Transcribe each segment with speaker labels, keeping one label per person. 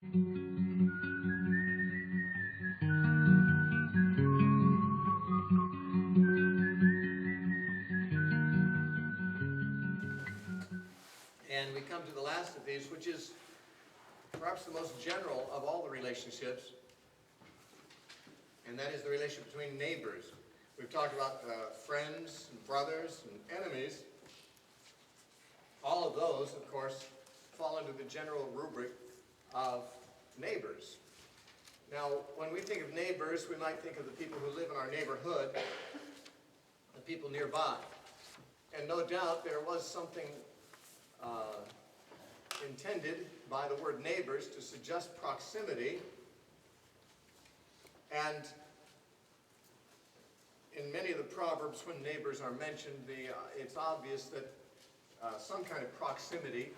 Speaker 1: And we come to the last of these, which is perhaps the most general of all the relationships, and that is the relationship between neighbors. We've talked about friends and brothers and enemies. All of those, of course, fall under the general rubric of neighbors. Now, when we think of neighbors, we might think of the people who live in our neighborhood, the people nearby. And no doubt there was something intended by the word neighbors to suggest proximity. And in many of the Proverbs, when neighbors are mentioned, it's obvious that some kind of proximity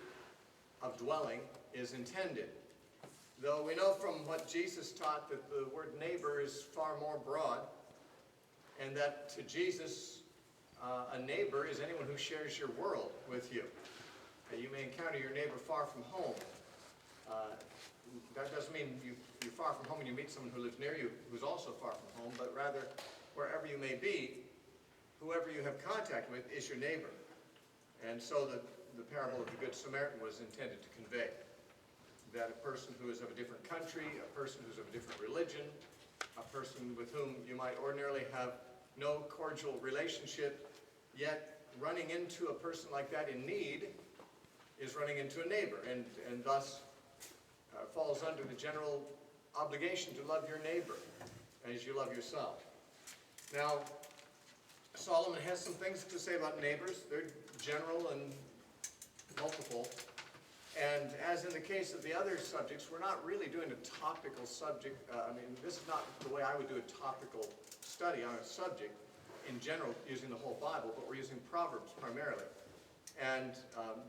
Speaker 1: of dwelling is intended. Though we know from what Jesus taught that the word neighbor is far more broad, and that to Jesus, a neighbor is anyone who shares your world with you. You may encounter your neighbor far from home. That doesn't mean you're far from home and you meet someone who lives near you who's also far from home, but rather wherever you may be, whoever you have contact with is your neighbor. And so the parable of the Good Samaritan was intended to convey that a person who is of a different country, a person who's of a different religion, a person with whom you might ordinarily have no cordial relationship, yet running into a person like that in need is running into a neighbor, and thus falls under the general obligation to love your neighbor as you love yourself. Now, Solomon has some things to say about neighbors. They're general and multiple. And as in the case of the other subjects, we're not really doing a topical subject. This is not the way I would do a topical study on a subject in general, using the whole Bible, but we're using Proverbs primarily. And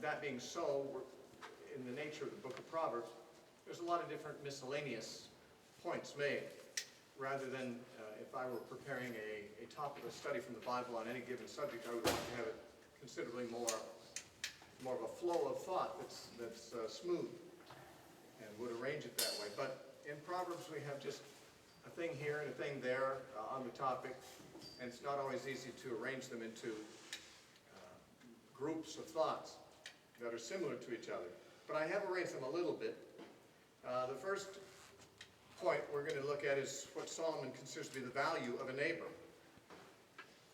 Speaker 1: that being so, in the nature of the book of Proverbs, there's a lot of different miscellaneous points made. Rather than if I were preparing a topical study from the Bible on any given subject, I would want to have it considerably more of a flow of thought that's smooth, and would arrange it that way. But in Proverbs we have just a thing here and a thing there on the topic, and it's not always easy to arrange them into groups of thoughts that are similar to each other. But I have arranged them a little bit. The first point we're going to look at is what Solomon considers to be the value of a neighbor.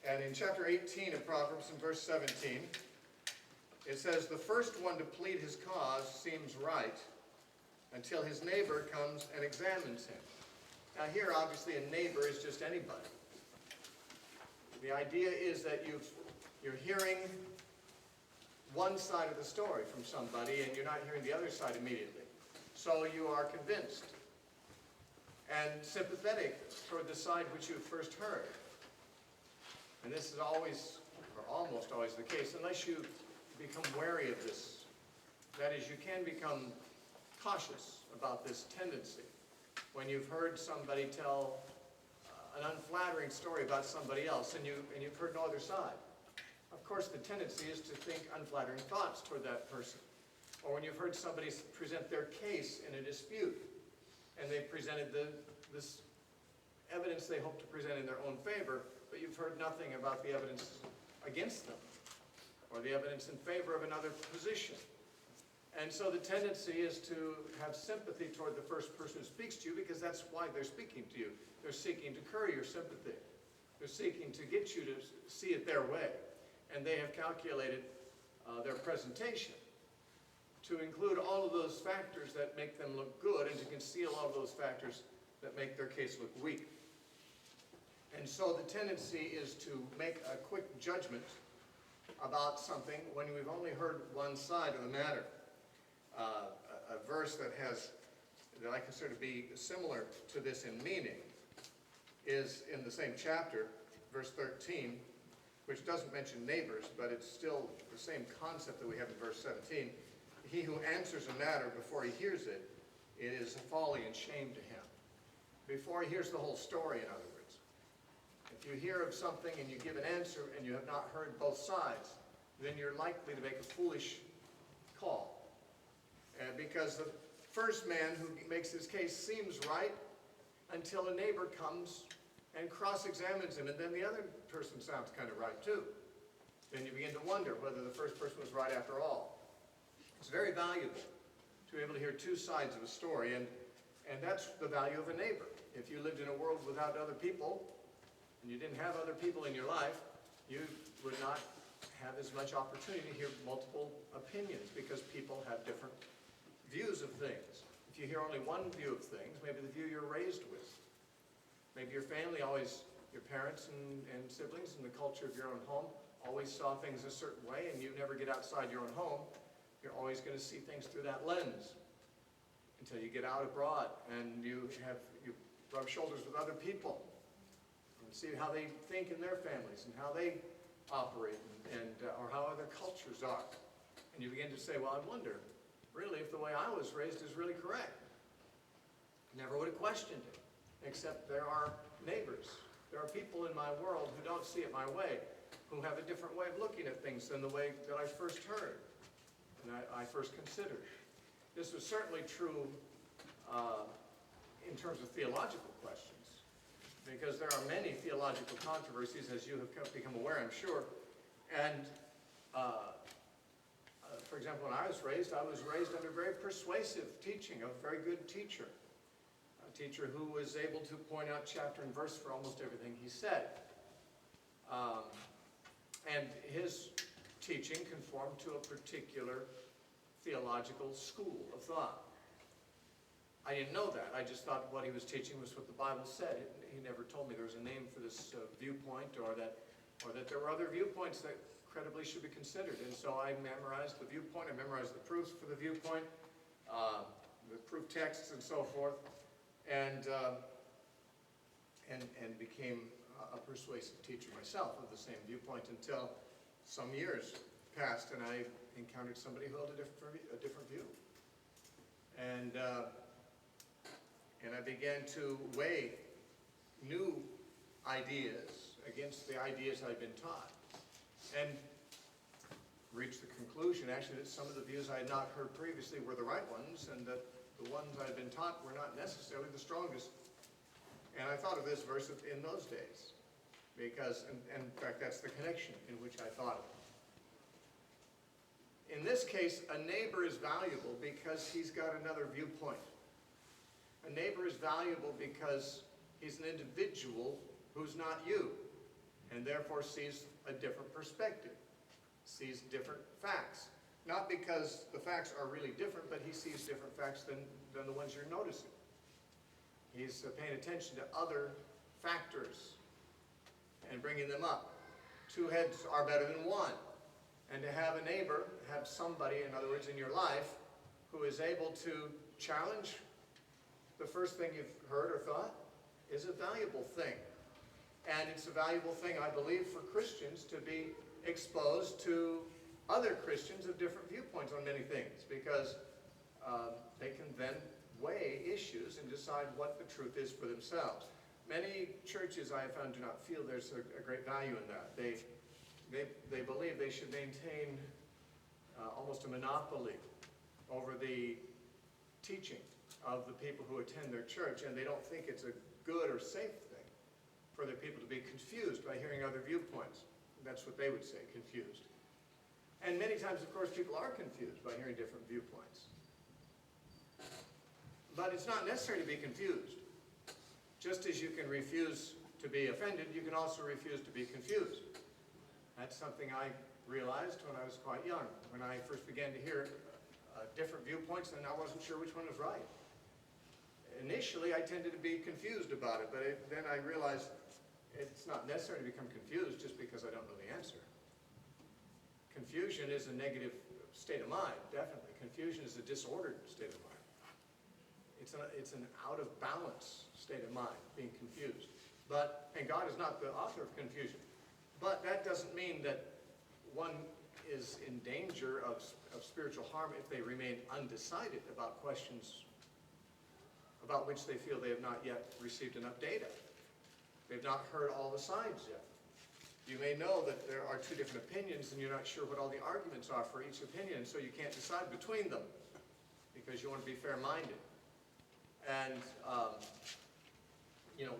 Speaker 1: And in chapter 18 of Proverbs, in verse 17, it says, "The first one to plead his cause seems right until his neighbor comes and examines him." Now here, obviously, a neighbor is just anybody. The idea is that you're hearing one side of the story from somebody, and you're not hearing the other side immediately. So you are convinced and sympathetic toward the side which you first heard. And this is always, or almost always, the case, unless you become wary of this. That is, you can become cautious about this tendency. When you've heard somebody tell an unflattering story about somebody else, and you've heard no other side, of course the tendency is to think unflattering thoughts toward that person. Or when you've heard somebody present their case in a dispute, and they've presented this evidence they hope to present in their own favor, but you've heard nothing about the evidence against them, or the evidence in favor of another position. And so the tendency is to have sympathy toward the first person who speaks to you, because that's why they're speaking to you. They're seeking to curry your sympathy. They're seeking to get you to see it their way. And they have calculated their presentation to include all of those factors that make them look good, and to conceal all of those factors that make their case look weak. And so the tendency is to make a quick judgment about something when we've only heard one side of the matter. A verse that I consider to be similar to this in meaning is in the same chapter, verse 13, which doesn't mention neighbors, but it's still the same concept that we have in verse 17. "He who answers a matter before he hears it, it is folly and shame to him." Before he hears the whole story, in other words. If you hear of something and you give an answer and you have not heard both sides, then you're likely to make a foolish call. Because first man who makes his case seems right until a neighbor comes and cross-examines him, and then the other person sounds kind of right too. Then you begin to wonder whether the first person was right after all. It's very valuable to be able to hear two sides of a story, and that's the value of a neighbor. If you lived in a world without other people, and you didn't have other people in your life, you would not have as much opportunity to hear multiple opinions, because people have different views of things. If you hear only one view of things, maybe the view you're raised with. Maybe your family always, your parents and siblings and the culture of your own home always saw things a certain way, and you never get outside your own home. You're always going to see things through that lens until you get out abroad and you rub shoulders with other people and see how they think in their families and how they operate or how other cultures are. And you begin to say, well, I wonder, really, if the way I was raised is really correct. Never would have questioned it, except there are neighbors. There are people in my world who don't see it my way, who have a different way of looking at things than the way that I first heard and I first considered. This was certainly true in terms of theological questions, because there are many theological controversies, as you have become aware, I'm sure. And for example, when I was raised under very persuasive teaching, a very good teacher. A teacher who was able to point out chapter and verse for almost everything he said. And his teaching conformed to a particular theological school of thought. I didn't know that. I just thought what he was teaching was what the Bible said. He never told me there was a name for this viewpoint, or that there were other viewpoints that credibly should be considered. And so I memorized the viewpoint. I memorized the proofs for the viewpoint, the proof texts, and so forth, and became a persuasive teacher myself of the same viewpoint until some years passed and I encountered somebody who held a different view. And I began to weigh new ideas against the ideas I'd been taught, and reached the conclusion, actually, that some of the views I had not heard previously were the right ones, and that the ones I had been taught were not necessarily the strongest. And I thought of this verse in those days, because, and in fact, that's the connection in which I thought of it. In this case, a neighbor is valuable because he's got another viewpoint. A neighbor is valuable because he's an individual who's not you, and therefore sees a different perspective, sees different facts. Not because the facts are really different, but he sees different facts than the ones you're noticing. He's paying attention to other factors and bringing them up. Two heads are better than one. And to have a neighbor, have somebody, in other words, in your life, who is able to challenge the first thing you've heard or thought, is a valuable thing. And it's a valuable thing, I believe, for Christians to be exposed to other Christians of different viewpoints on many things, because they can then weigh issues and decide what the truth is for themselves. Many churches, I have found, do not feel there's a great value in that. They believe they should maintain almost a monopoly over the teaching of the people who attend their church, and they don't think it's a good or safe thing for their people to be confused by hearing other viewpoints. That's what they would say, confused. And many times, of course, people are confused by hearing different viewpoints. But it's not necessary to be confused. Just as you can refuse to be offended, you can also refuse to be confused. That's something I realized when I was quite young, when I first began to hear different viewpoints, and I wasn't sure which one was right. Initially, I tended to be confused about it, but then I realized it's not necessary to become confused just because I don't know the answer. Confusion is a negative state of mind, definitely. Confusion is a disordered state of mind. It's an out-of-balance state of mind, being confused. And God is not the author of confusion. But that doesn't mean that one is in danger of spiritual harm if they remain undecided about questions about which they feel they have not yet received enough data. They've not heard all the sides yet. You may know that there are two different opinions and you're not sure what all the arguments are for each opinion, so you can't decide between them because because you want to be fair-minded. And,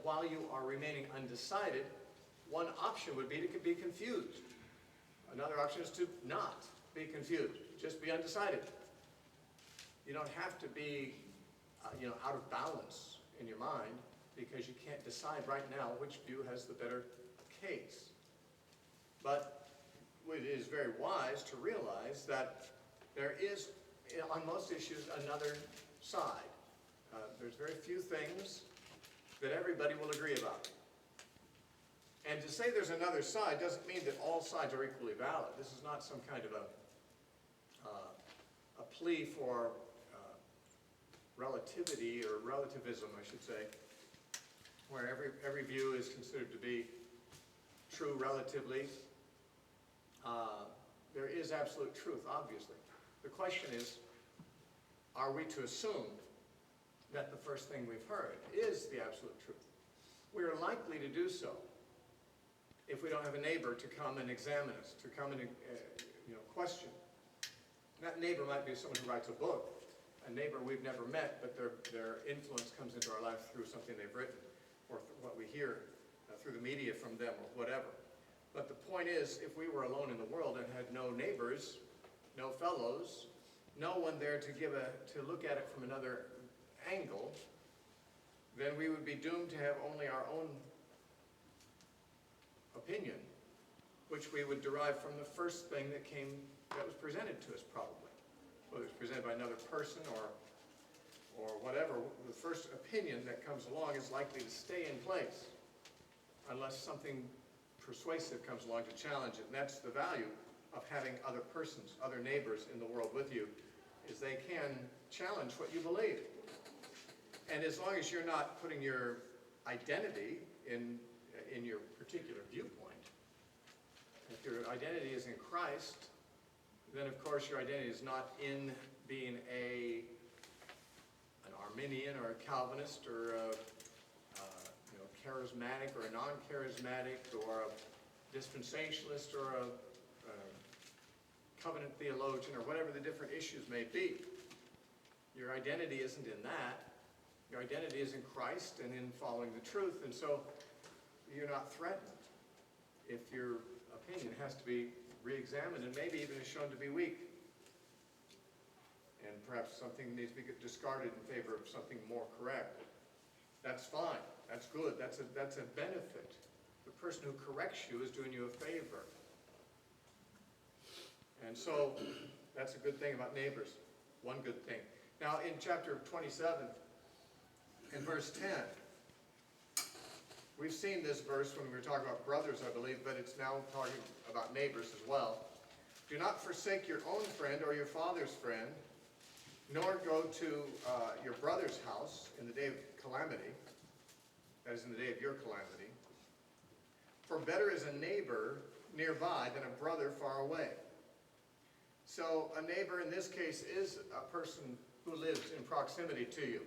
Speaker 1: while you are remaining undecided, one option would be to be confused. Another option is to not be confused. Just be undecided. You don't have to be, out of balance in your mind because you can't decide right now which view has the better case. But it is very wise to realize that there is, on most issues, another side. There's very few things that everybody will agree about. And to say there's another side doesn't mean that all sides are equally valid. This is not some kind of a plea for relativity or relativism, I should say, where every view is considered to be true relatively. There is absolute truth, obviously. The question is, are we to assume that the first thing we've heard is the absolute truth? We are likely to do so if we don't have a neighbor to come and examine us, to come and question. And that neighbor might be someone who writes a book, a neighbor we've never met, but their influence comes into our life through something they've written, or what we hear through the media from them, or whatever. But the point is, if we were alone in the world and had no neighbors, no fellows, no one there to look at it from another angle, then we would be doomed to have only our own opinion, which we would derive from the first thing that was presented to us, probably. Whether it's presented by another person or whatever, the first opinion that comes along is likely to stay in place unless something persuasive comes along to challenge it. And that's the value of having other persons, other neighbors in the world with you, is they can challenge what you believe. And as long as you're not putting your identity in your particular viewpoint, if your identity is in Christ, then of course your identity is not in being an Arminian or a Calvinist or a charismatic or a non-charismatic or a dispensationalist or a covenant theologian or whatever the different issues may be. Your identity isn't in that. Your identity is in Christ and in following the truth, and so you're not threatened if your opinion has to be re-examined and maybe even is shown to be weak. And perhaps something needs to be discarded in favor of something more correct. That's fine. That's good. That's a benefit. The person who corrects you is doing you a favor. And so that's a good thing about neighbors. One good thing. Now in chapter 27, in verse 10, we've seen this verse when we were talking about brothers, I believe, but it's now talking about neighbors as well. Do not forsake your own friend or your father's friend, nor go to your brother's house in the day of calamity, that is in the day of your calamity. For better is a neighbor nearby than a brother far away. So a neighbor in this case is a person who lives in proximity to you.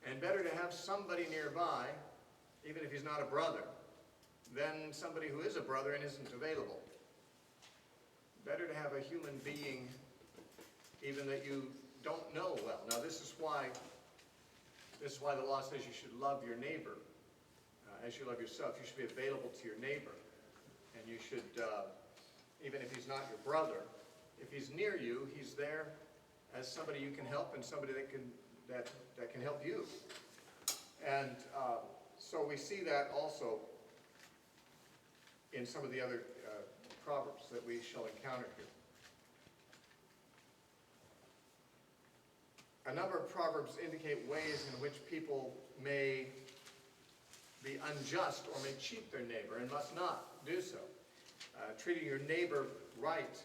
Speaker 1: And better to have somebody nearby, even if he's not a brother, than somebody who is a brother and isn't available. Better to have a human being even that you don't know well. Now this is why the law says you should love your neighbor as you love yourself. You should be available to your neighbor. And you should, even if he's not your brother, if he's near you, he's there as somebody you can help and somebody that can help you. And so we see that also in some of the other Proverbs that we shall encounter here. A number of Proverbs indicate ways in which people may be unjust or may cheat their neighbor and must not do so. Treating your neighbor right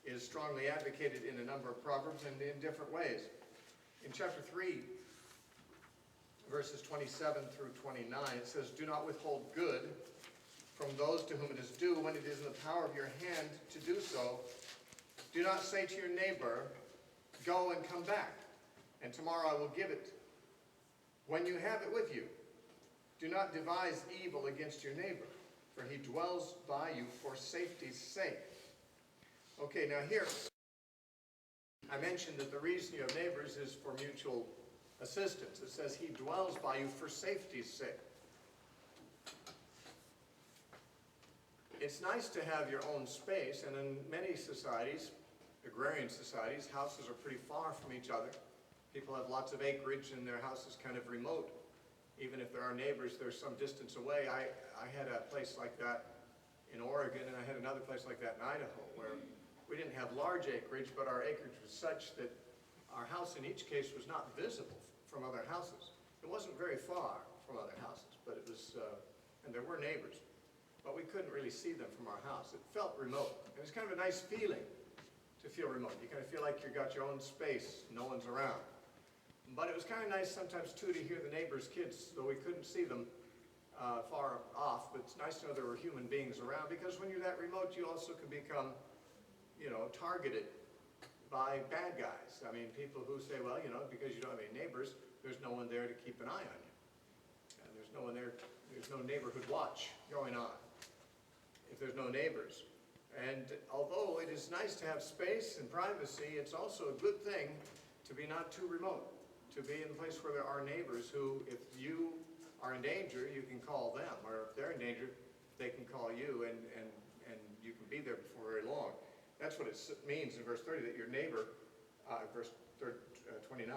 Speaker 1: is strongly advocated in a number of Proverbs and in different ways. In chapter 3, verses 27 through 29, it says, do not withhold good from those to whom it is due when it is in the power of your hand to do so. Do not say to your neighbor, go and come back, and tomorrow I will give it when you have it with you. Do not devise evil against your neighbor, for he dwells by you for safety's sake. Okay, now here, I mentioned that the reason you have neighbors is for mutual assistance. It says he dwells by you for safety's sake. It's nice to have your own space, and in many societies, agrarian societies, houses are pretty far from each other. People have lots of acreage and their house is kind of remote. Even if there are neighbors, they're some distance away. I had a place like that in Oregon, and I had another place like that in Idaho, where we didn't have large acreage, but our acreage was such that our house in each case was not visible from other houses. It wasn't very far from other houses, but it was, and there were neighbors, but we couldn't really see them from our house. It felt remote. It was kind of a nice feeling to feel remote. You kind of feel like you've got your own space, no one's around. But it was kind of nice sometimes too to hear the neighbors' kids, though we couldn't see them far off, but it's nice to know there were human beings around, because when you're that remote, you also can become, targeted by bad guys. I mean, people who say, well, because you don't have any neighbors, there's no one there to keep an eye on you. And there's no one there, there's no neighborhood watch going on if there's no neighbors. And although it is nice to have space and privacy, it's also a good thing to be not too remote, to be in a place where there are neighbors who, if you are in danger, you can call them, or if they're in danger, they can call you, and you can be there before very long. That's what it means in verse 30, that your neighbor, verse 29,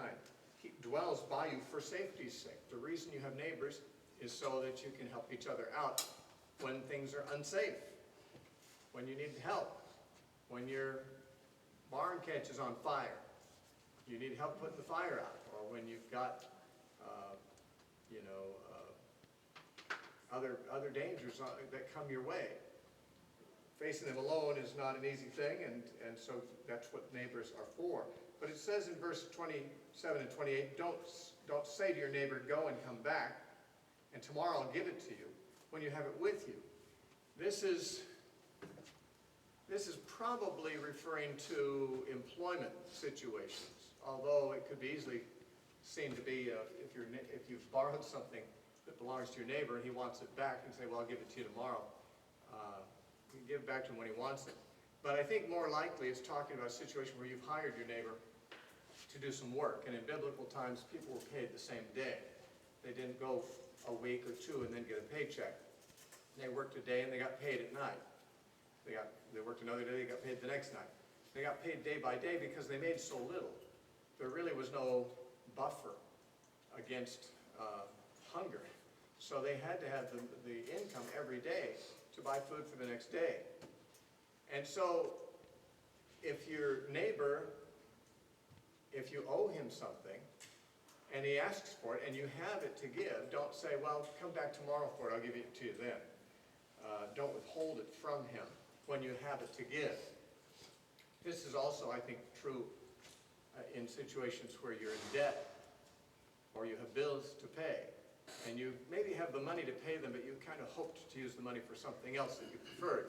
Speaker 1: he dwells by you for safety's sake. The reason you have neighbors is so that you can help each other out when things are unsafe, when you need help, when your barn catches on fire, you need help putting the fire out, or when you've got, other dangers that come your way. Facing them alone is not an easy thing, and so that's what neighbors are for. But it says in verse 27 and 28, don't say to your neighbor, go and come back, and tomorrow I'll give it to you, when you have it with you. This is probably referring to employment situations, although it could be easily seen to be if you've borrowed something that belongs to your neighbor and he wants it back, and say, well, I'll give it to you tomorrow. You can give it back to him when he wants it. But I think more likely it's talking about a situation where you've hired your neighbor to do some work, and in biblical times people were paid the same day. They didn't go a week or two and then get a paycheck. They worked a day and they got paid at night. They worked another day, they got paid the next night. They got paid day by day because they made so little. There really was no buffer against hunger. So they had to have the income every day to buy food for the next day. And so if your neighbor, if you owe him something and he asks for it and you have it to give, don't say, well, come back tomorrow for it, I'll give it to you then. Don't withhold it from him when you have it to give. This is also, I think, true in situations where you're in debt or you have bills to pay, and you maybe have the money to pay them, but you kind of hoped to use the money for something else that you preferred.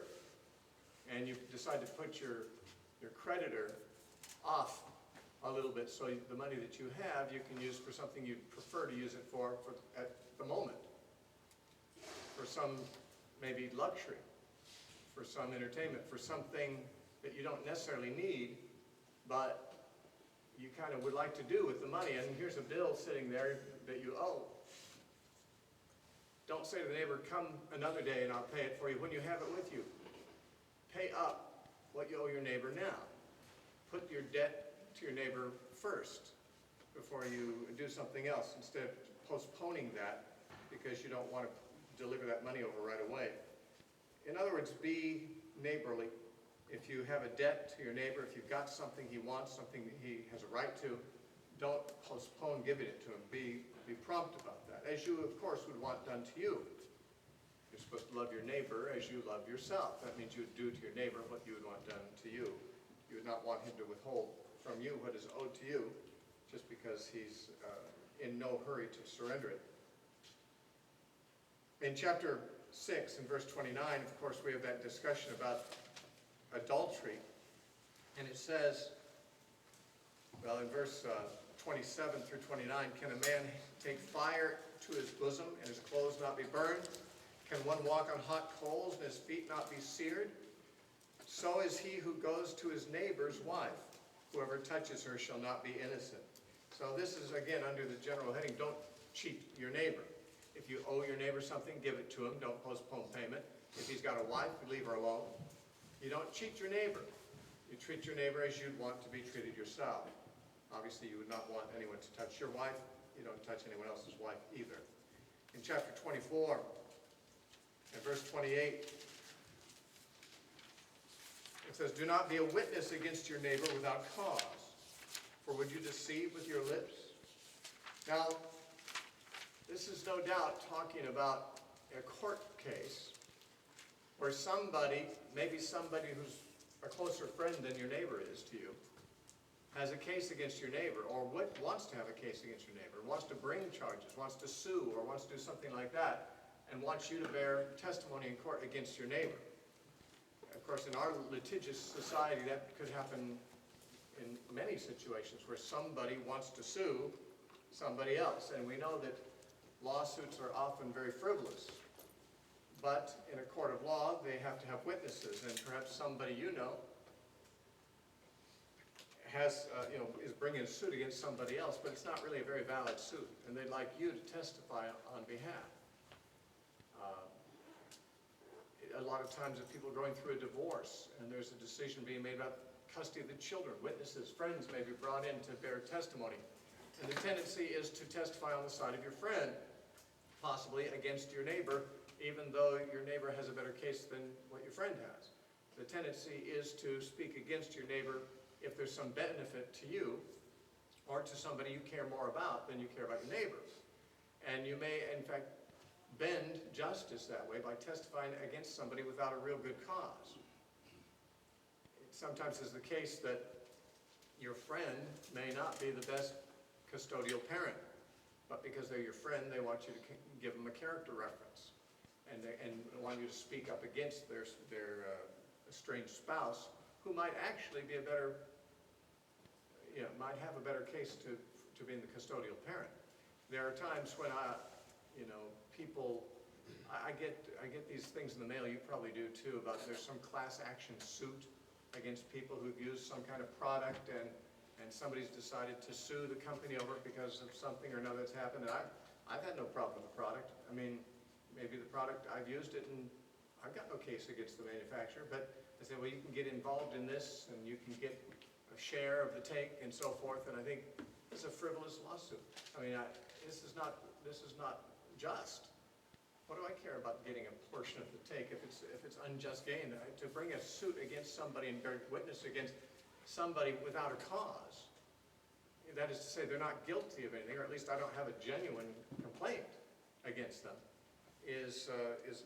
Speaker 1: And you decide to put your creditor off a little bit, so the money that you have, you can use for something you'd prefer to use it for at the moment. For some, maybe luxury, for some entertainment, for something that you don't necessarily need, but you kind of would like to do with the money, and here's a bill sitting there that you owe. Don't say to the neighbor, come another day and I'll pay it for you when you have it with you. Pay up what you owe your neighbor now. Put your debt to your neighbor first before you do something else, instead of postponing that because you don't want to deliver that money over right away. In other words, be neighborly. If you have a debt to your neighbor, if you've got something he wants, something he has a right to, don't postpone giving it to him. Be prompt about that, as you, of course, would want done to you. You're supposed to love your neighbor as you love yourself. That means you would do to your neighbor what you would want done to you. You would not want him to withhold from you what is owed to you just because he's in no hurry to surrender it. In chapter 6, in verse 29, of course, we have that discussion about adultery. And it says, well, in verse 27 through 29, can a man take fire to his bosom and his clothes not be burned? Can one walk on hot coals and his feet not be seared? So is he who goes to his neighbor's wife. Whoever touches her shall not be innocent. So this is, again, under the general heading, don't cheat your neighbor. If you owe your neighbor something, give it to him. Don't postpone payment. If he's got a wife, leave her alone. You don't cheat your neighbor. You treat your neighbor as you'd want to be treated yourself. Obviously, you would not want anyone to touch your wife. You don't touch anyone else's wife either. In chapter 24, and verse 28, it says, do not be a witness against your neighbor without cause, for would you deceive with your lips? Now, this is no doubt talking about a court case where somebody, maybe somebody who's a closer friend than your neighbor is to you, has a case against your neighbor, or wants to have a case against your neighbor, wants to bring charges, wants to sue, or wants to do something like that, and wants you to bear testimony in court against your neighbor. Of course, in our litigious society, that could happen in many situations where somebody wants to sue somebody else, and we know that lawsuits are often very frivolous. But in a court of law, they have to have witnesses, and perhaps somebody you know has, is bringing a suit against somebody else, but it's not really a very valid suit, and they'd like you to testify on behalf. A lot of times, if people are going through a divorce and there's a decision being made about custody of the children, witnesses, friends may be brought in to bear testimony, and the tendency is to testify on the side of your friend, possibly against your neighbor, even though your neighbor has a better case than what your friend has. The tendency is to speak against your neighbor if there's some benefit to you or to somebody you care more about than you care about your neighbor. And you may, in fact, bend justice that way by testifying against somebody without a real good cause. It sometimes is the case that your friend may not be the best custodial parent, but because they're your friend, they want you to give them a character reference. And want you to speak up against their estranged spouse, who might actually be might have a better case to being the custodial parent. There are times when I get these things in the mail, you probably do too, about there's some class action suit against people who've used some kind of product and somebody's decided to sue the company over it because of something or another that's happened. And I've had no problem with the product. I mean, maybe the product, I've used it and I've got no case against the manufacturer, but they say, well, you can get involved in this and you can get a share of the take and so forth, and I think it's a frivolous lawsuit. I mean, this is not just. What do I care about getting a portion of the take if it's unjust gain? To bring a suit against somebody and bear witness against somebody without a cause, that is to say they're not guilty of anything, or at least I don't have a genuine complaint against them, is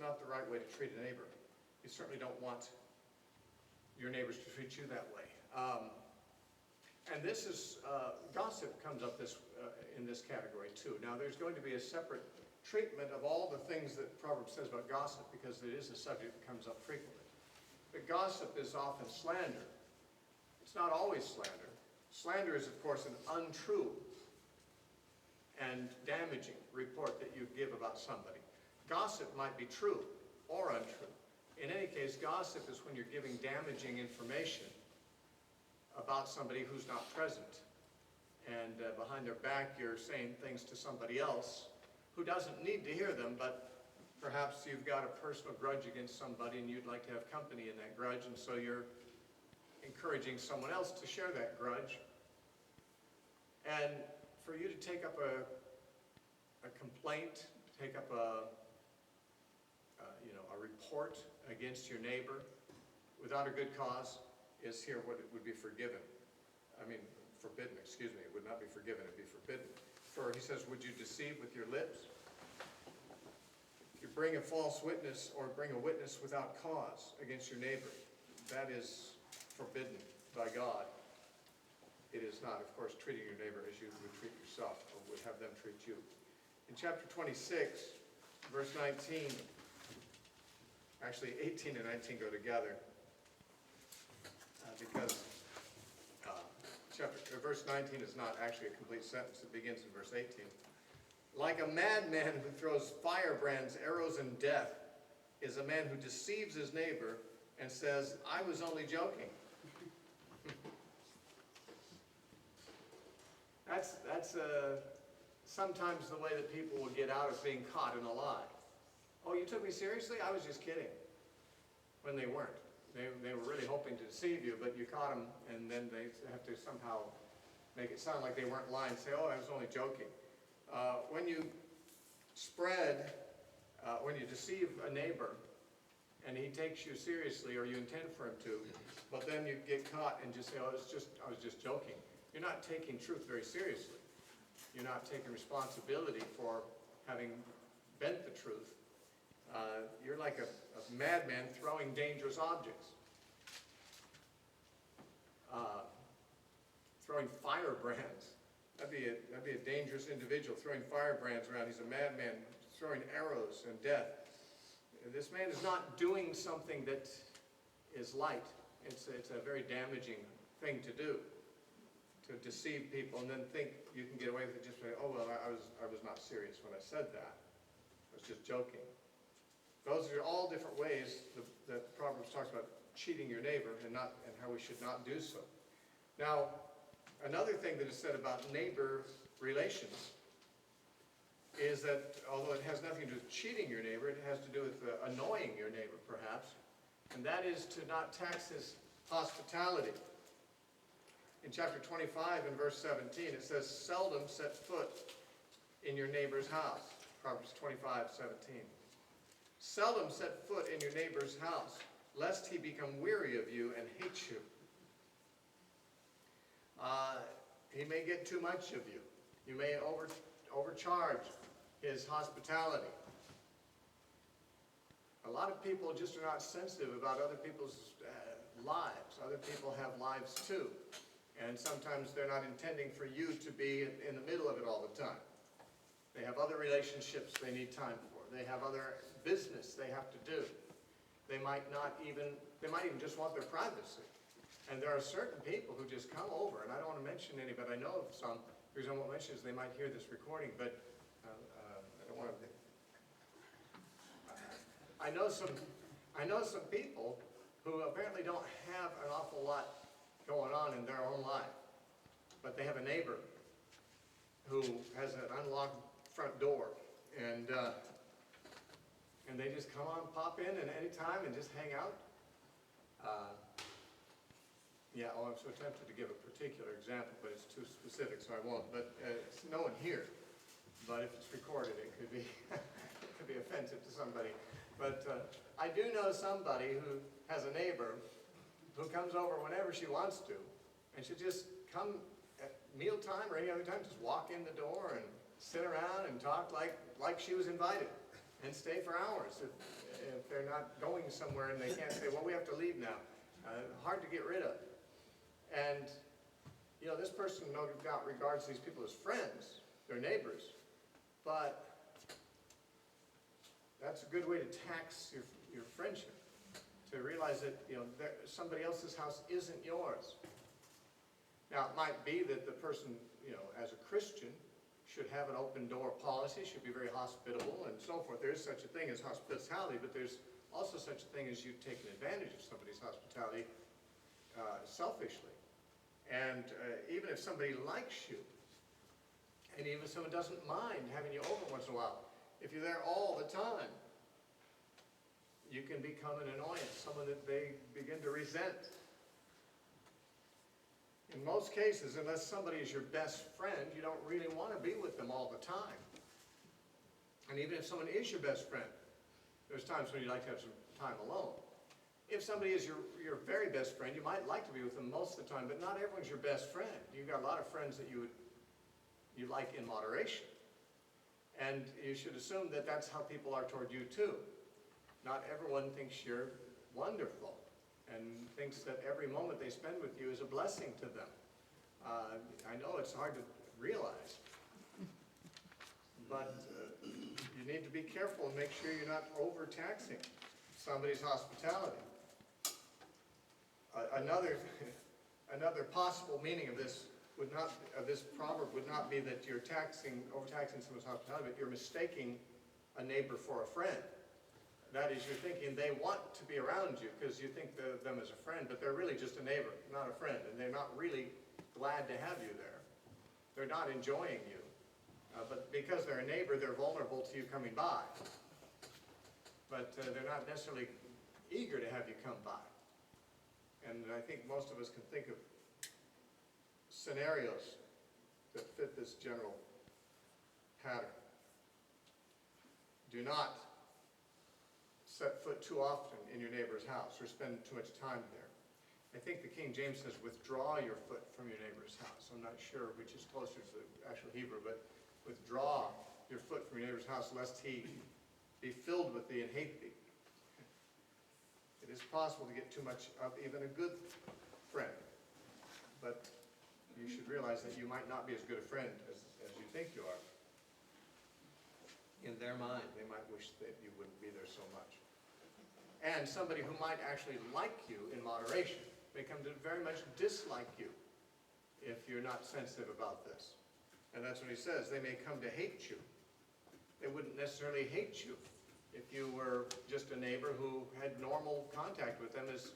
Speaker 1: not the right way to treat a neighbor. You certainly don't want your neighbors to treat you that way. And this is, gossip comes up in this category too. Now there's going to be a separate treatment of all the things that Proverbs says about gossip, because it is a subject that comes up frequently. But gossip is often slander. It's not always slander. Slander is, of course, an untrue and damaging report that you give about somebody. Gossip might be true or untrue. In any case, gossip is when you're giving damaging information about somebody who's not present. And behind their back, you're saying things to somebody else who doesn't need to hear them, but perhaps you've got a personal grudge against somebody and you'd like to have company in that grudge, and so you're encouraging someone else to share that grudge. And for you to take up a complaint, take up a report against your neighbor without a good cause is here what it would be forbidden. It would not be forgiven, it would be forbidden. For he says, would you deceive with your lips? If you bring a false witness or bring a witness without cause against your neighbor, that is forbidden by God. It is not, of course, treating your neighbor as you would treat yourself or would have them treat you. In chapter 26, verse 19, actually 18 and 19 go together because verse 19 is not actually a complete sentence. It begins in verse 18. Like a madman who throws firebrands, arrows, and death is a man who deceives his neighbor and says, I was only joking. That's sometimes the way that people will get out of being caught in a lie. Oh, you took me seriously? I was just kidding. When they weren't. They were really hoping to deceive you, but you caught them, and then they have to somehow make it sound like they weren't lying. Say, oh, I was only joking. When you when you deceive a neighbor, and he takes you seriously, or you intend for him to, but then you get caught and just say, oh, I was just joking. You're not taking truth very seriously. You're not taking responsibility for having bent the truth. You're like a madman throwing dangerous objects. Throwing firebrands. That'd be a dangerous individual, throwing firebrands around. He's a madman, throwing arrows and death. This man is not doing something that is light. It's a very damaging thing to do, to deceive people and then think you can get away with it just by, oh, well, I was not serious when I said that. I was just joking. Those are all different ways that Proverbs talks about cheating your neighbor and how we should not do so. Now, another thing that is said about neighbor relations is that although it has nothing to do with cheating your neighbor, it has to do with annoying your neighbor, perhaps, and that is to not tax his hospitality. In chapter 25 and verse 17, it says, seldom set foot in your neighbor's house. Proverbs 25:17. Seldom set foot in your neighbor's house, lest he become weary of you and hate you. He may get too much of you. You may overcharge his hospitality. A lot of people just are not sensitive about other people's lives. Other people have lives too. And sometimes they're not intending for you to be in the middle of it all the time. They have other relationships they need time for. They have other business they have to do. They might even just want their privacy. And there are certain people who just come over, and I don't want to mention any, but I know of some. The reason I won't mention is they might hear this recording, but I don't want to. I know some people who apparently don't have an awful lot going on in their own life, but they have a neighbor who has an unlocked front door, and they just pop in at any time and just hang out. I'm so tempted to give a particular example, but it's too specific, so I won't. But it's no one here. But if it's recorded, it could be it could be offensive to somebody. But I do know somebody who has a neighbor who comes over whenever she wants to, and she'll just come at mealtime or any other time, just walk in the door and sit around and talk like she was invited, and stay for hours if they're not going somewhere and they can't say, well, we have to leave now. Hard to get rid of. And, this person no doubt regards these people as friends, their neighbors, but that's a good way to tax your friendship, to realize that, somebody else's house isn't yours. Now, it might be that the person, as a Christian, should have an open door policy, should be very hospitable and so forth. There is such a thing as hospitality, but there's also such a thing as you taking advantage of somebody's hospitality selfishly. And even if somebody likes you, and even if someone doesn't mind having you over once in a while, if you're there all the time, you can become an annoyance, someone that they begin to resent. In most cases, unless somebody is your best friend, you don't really want to be with them all the time. And even if someone is your best friend, there's times when you like to have some time alone. If somebody is your very best friend, you might like to be with them most of the time, but not everyone's your best friend. You've got a lot of friends that you like in moderation. And you should assume that that's how people are toward you too. Not everyone thinks you're wonderful and thinks that every moment they spend with you is a blessing to them. I know it's hard to realize, but you need to be careful and make sure you're not overtaxing somebody's hospitality. Another possible meaning of this proverb would not be that you're overtaxing someone's hospitality, but you're mistaking a neighbor for a friend. That is, you're thinking they want to be around you because you think of them as a friend, but they're really just a neighbor, not a friend, and they're not really glad to have you there. They're not enjoying you. But because they're a neighbor, they're vulnerable to you coming by. But they're not necessarily eager to have you come by. And I think most of us can think of scenarios that fit this general pattern. Do not set foot too often in your neighbor's house or spend too much time there. I think the King James says, withdraw your foot from your neighbor's house. I'm not sure which is closer to the actual Hebrew, but withdraw your foot from your neighbor's house, lest he be filled with thee and hate thee. It is possible to get too much of even a good friend, but you should realize that you might not be as good a friend as you think you are. In their mind, they might wish that you wouldn't be there so much. And somebody who might actually like you in moderation may come to very much dislike you if you're not sensitive about this. And that's what he says. They may come to hate you. They wouldn't necessarily hate you if you were just a neighbor who had normal contact with them as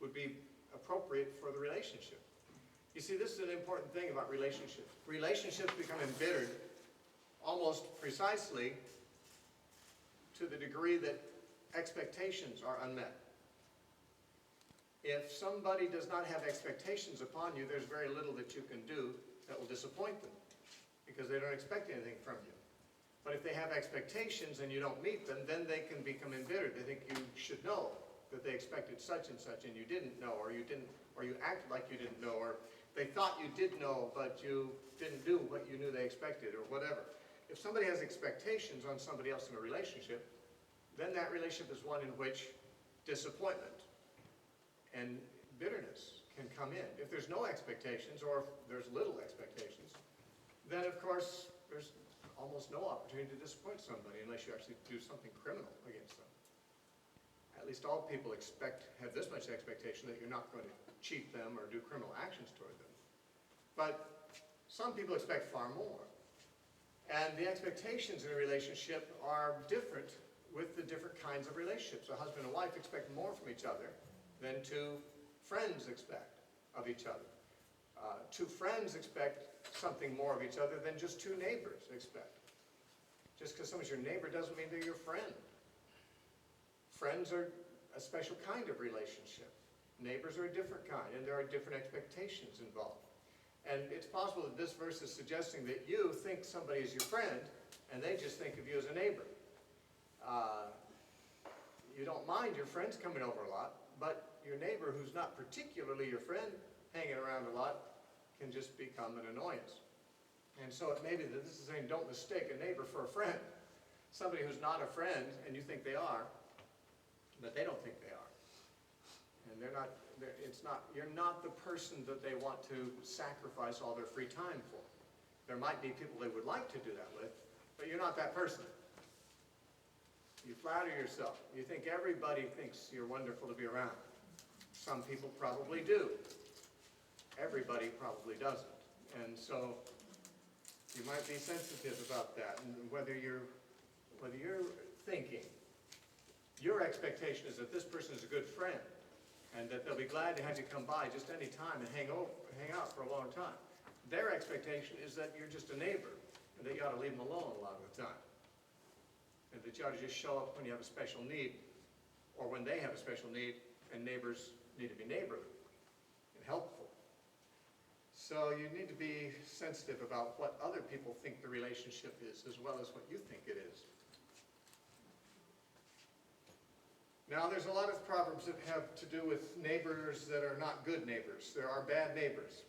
Speaker 1: would be appropriate for the relationship. You see, this is an important thing about relationships. Relationships become embittered almost precisely to the degree that expectations are unmet. If somebody does not have expectations upon you, there's very little that you can do that will disappoint them because they don't expect anything from you. But if they have expectations and you don't meet them, then they can become embittered. They think you should know that they expected such and such and you didn't know, or you acted like you didn't know, or they thought you did know but you didn't do what you knew they expected, or whatever. If somebody has expectations on somebody else in a relationship, then that relationship is one in which disappointment and bitterness can come in. If there's no expectations, or if there's little expectations, then of course there's almost no opportunity to disappoint somebody unless you actually do something criminal against them. At least all people have this much expectation that you're not going to cheat them or do criminal actions toward them. But some people expect far more. And the expectations in a relationship are different with the different kinds of relationships. A husband and wife expect more from each other than two friends expect of each other. Two friends expect something more of each other than just two neighbors expect. Just because someone's your neighbor doesn't mean they're your friend. Friends are a special kind of relationship. Neighbors are a different kind, and there are different expectations involved. And it's possible that this verse is suggesting that you think somebody is your friend, and they just think of you as a neighbor. You don't mind your friends coming over a lot, but your neighbor who's not particularly your friend hanging around a lot can just become an annoyance. And so it may be that this is saying don't mistake a neighbor for a friend. Somebody who's not a friend and you think they are, but they don't think they are. And you're not the person that they want to sacrifice all their free time for. There might be people they would like to do that with, but you're not that person. You flatter yourself. You think everybody thinks you're wonderful to be around. Some people probably do. Everybody probably doesn't. And so you might be sensitive about that. And whether you're thinking, your expectation is that this person is a good friend and that they'll be glad to have you come by just any time and hang out for a long time. Their expectation is that you're just a neighbor and that you ought to leave them alone a lot of the time. And that you ought to just show up when you have a special need or when they have a special need, and neighbors need to be neighborly and helpful. So you need to be sensitive about what other people think the relationship is as well as what you think it is. Now there's a lot of proverbs that have to do with neighbors that are not good neighbors. There are bad neighbors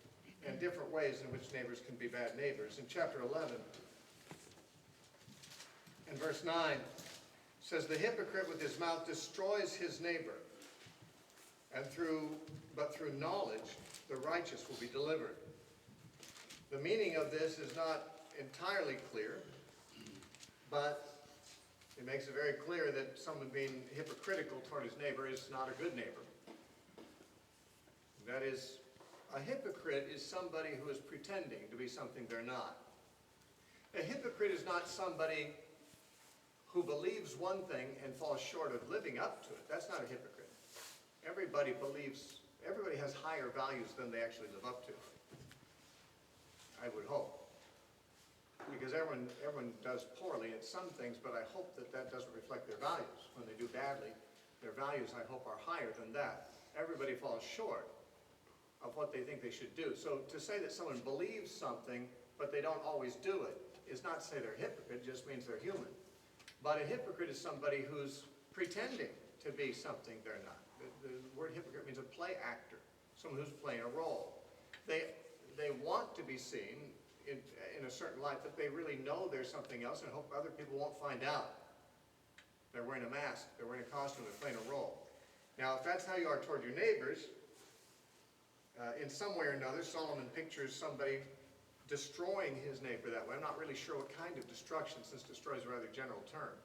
Speaker 1: and different ways in which neighbors can be bad neighbors. In chapter 11, in verse 9, it says, "The hypocrite with his mouth destroys his neighbor, but through knowledge the righteous will be delivered." The meaning of this is not entirely clear, but it makes it very clear that someone being hypocritical toward his neighbor is not a good neighbor. That is, a hypocrite is somebody who is pretending to be something they're not. A hypocrite is not somebody who believes one thing and falls short of living up to it. That's not a hypocrite. Everybody has higher values than they actually live up to, I would hope. because everyone does poorly at some things, but I hope that that doesn't reflect their values. When they do badly, their values, I hope, are higher than that. Everybody falls short of what they think they should do. So to say that someone believes something, but they don't always do it, is not to say they're a hypocrite, it just means they're human. But a hypocrite is somebody who's pretending to be something they're not. The word hypocrite means a play actor, someone who's playing a role. They want to be seen in a certain light, but they really know there's something else and hope other people won't find out. They're wearing a mask, they're wearing a costume, they're playing a role. Now, if that's how you are toward your neighbors, in some way or another, Solomon pictures somebody destroying his neighbor that way. I'm not really sure what kind of destruction, since destroy is a rather general term,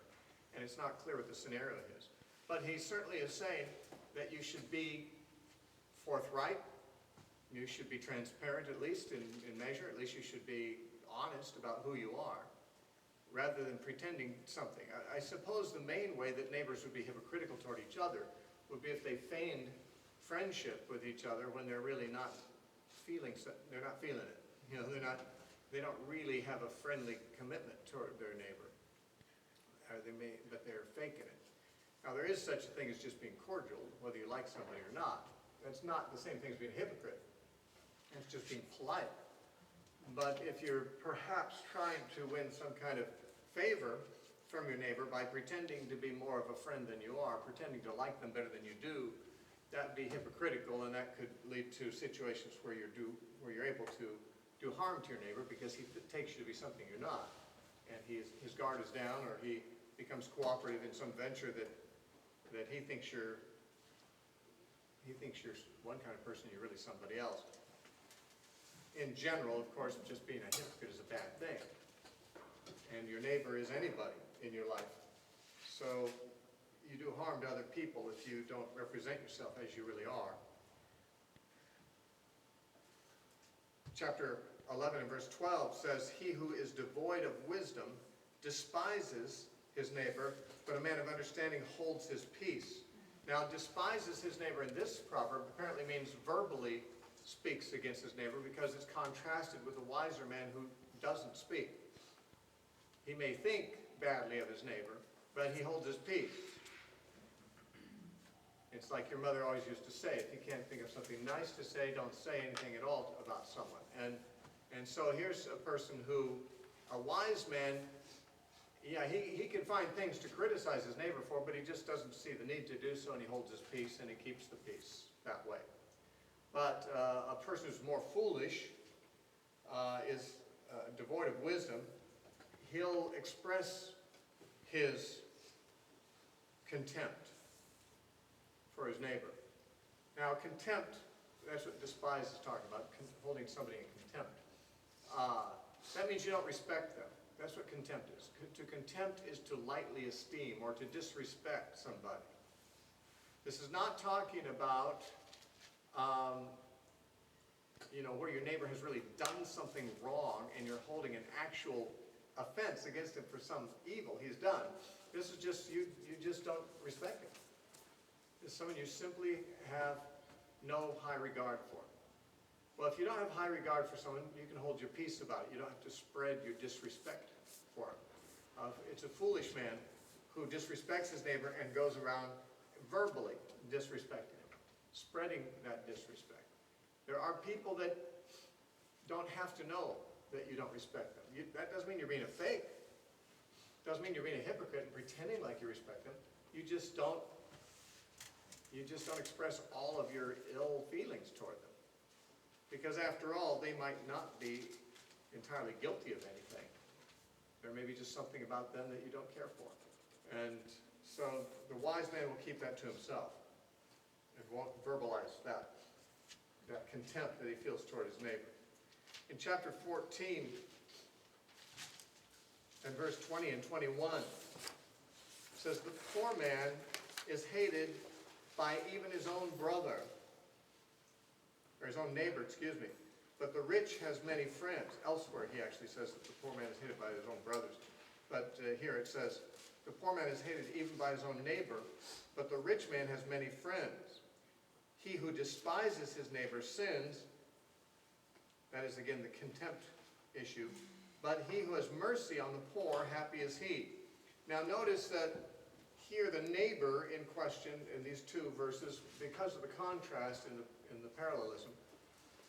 Speaker 1: and it's not clear what the scenario is. But he certainly is saying that you should be forthright, you should be transparent, at least in measure, at least you should be honest about who you are, rather than pretending something. I suppose the main way that neighbors would be hypocritical toward each other would be if they feigned friendship with each other when they're really not feeling it. You know, they don't really have a friendly commitment toward their neighbor. But they're faking it. Now, there is such a thing as just being cordial, whether you like somebody or not. That's not the same thing as being a hypocrite. It's just being polite. But if you're perhaps trying to win some kind of favor from your neighbor by pretending to be more of a friend than you are, pretending to like them better than you do, that'd be hypocritical, and that could lead to situations where you're able to do harm to your neighbor because he takes you to be something you're not. And his guard is down, or he becomes cooperative in some venture that he thinks you're one kind of person, you're really somebody else. In general, of course, just being a hypocrite is a bad thing. And your neighbor is anybody in your life. So you do harm to other people if you don't represent yourself as you really are. Chapter 11 and verse 12 says, "He who is devoid of wisdom despises his neighbor, but a man of understanding holds his peace." Now, despises his neighbor in this proverb apparently means verbally speaks against his neighbor, because it's contrasted with a wiser man who doesn't speak. He may think badly of his neighbor, but he holds his peace. It's like your mother always used to say, if you can't think of something nice to say, don't say anything at all about someone. And so here's a person who, a wise man, yeah, he can find things to criticize his neighbor for, but he just doesn't see the need to do so, and he holds his peace, and he keeps the peace that way. But a person who's more foolish is devoid of wisdom. He'll express his contempt for his neighbor. Now, contempt, that's what despise is talking about, holding somebody in contempt. That means you don't respect them. That's what contempt is. To contempt is to lightly esteem or to disrespect somebody. This is not talking about where your neighbor has really done something wrong and you're holding an actual offense against him for some evil he's done. This is just, you just don't respect him. It's someone you simply have no high regard for. Well, if you don't have high regard for someone, you can hold your peace about it. You don't have to spread your disrespect for him. It's a foolish man who disrespects his neighbor and goes around verbally disrespecting him, spreading that disrespect. There are people that don't have to know that you don't respect them. That doesn't mean you're being a fake. Doesn't mean you're being a hypocrite and pretending like you respect them. You just don't express all of your ill feelings toward them. Because after all, they might not be entirely guilty of anything. There may be just something about them that you don't care for. And so the wise man will keep that to himself and won't verbalize that contempt that he feels toward his neighbor. In chapter 14 and verse 20 and 21, it says, "The poor man is hated by even his own brother," or his own neighbor, excuse me, "but the rich has many friends." Elsewhere, he actually says that the poor man is hated by his own brothers. But here it says, "The poor man is hated even by his own neighbor, but the rich man has many friends. He who despises his neighbor sins," that is again the contempt issue, but he who has mercy on the poor, happy is he. Now notice that here the neighbor in question in these two verses, because of the contrast in the parallelism,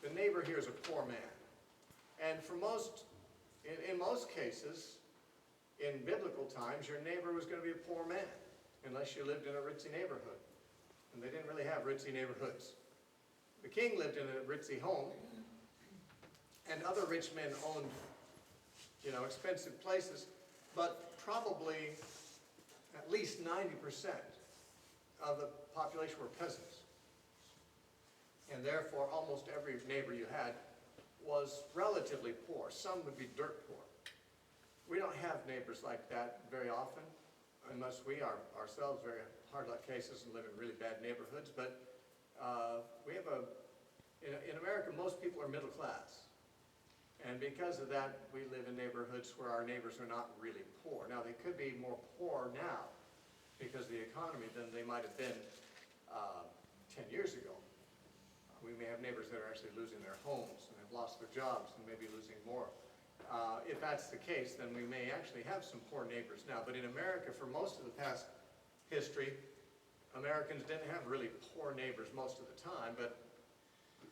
Speaker 1: the neighbor here is a poor man. And for in most cases, in biblical times, your neighbor was going to be a poor man, unless you lived in a ritzy neighborhood. And they didn't really have ritzy neighborhoods. The king lived in a ritzy home, and other rich men owned, expensive places, but probably at least 90% of the population were peasants. And therefore, almost every neighbor you had was relatively poor. Some would be dirt poor. We don't have neighbors like that very often, unless we are ourselves very hard-luck cases and live in really bad neighborhoods. But we have in America, most people are middle class. And because of that, we live in neighborhoods where our neighbors are not really poor. Now, they could be more poor now because of the economy than they might have been 10 years ago. We may have neighbors that are actually losing their homes and have lost their jobs and maybe losing more. If that's the case, then we may actually have some poor neighbors now. But in America, for most of the past history, Americans didn't have really poor neighbors most of the time, but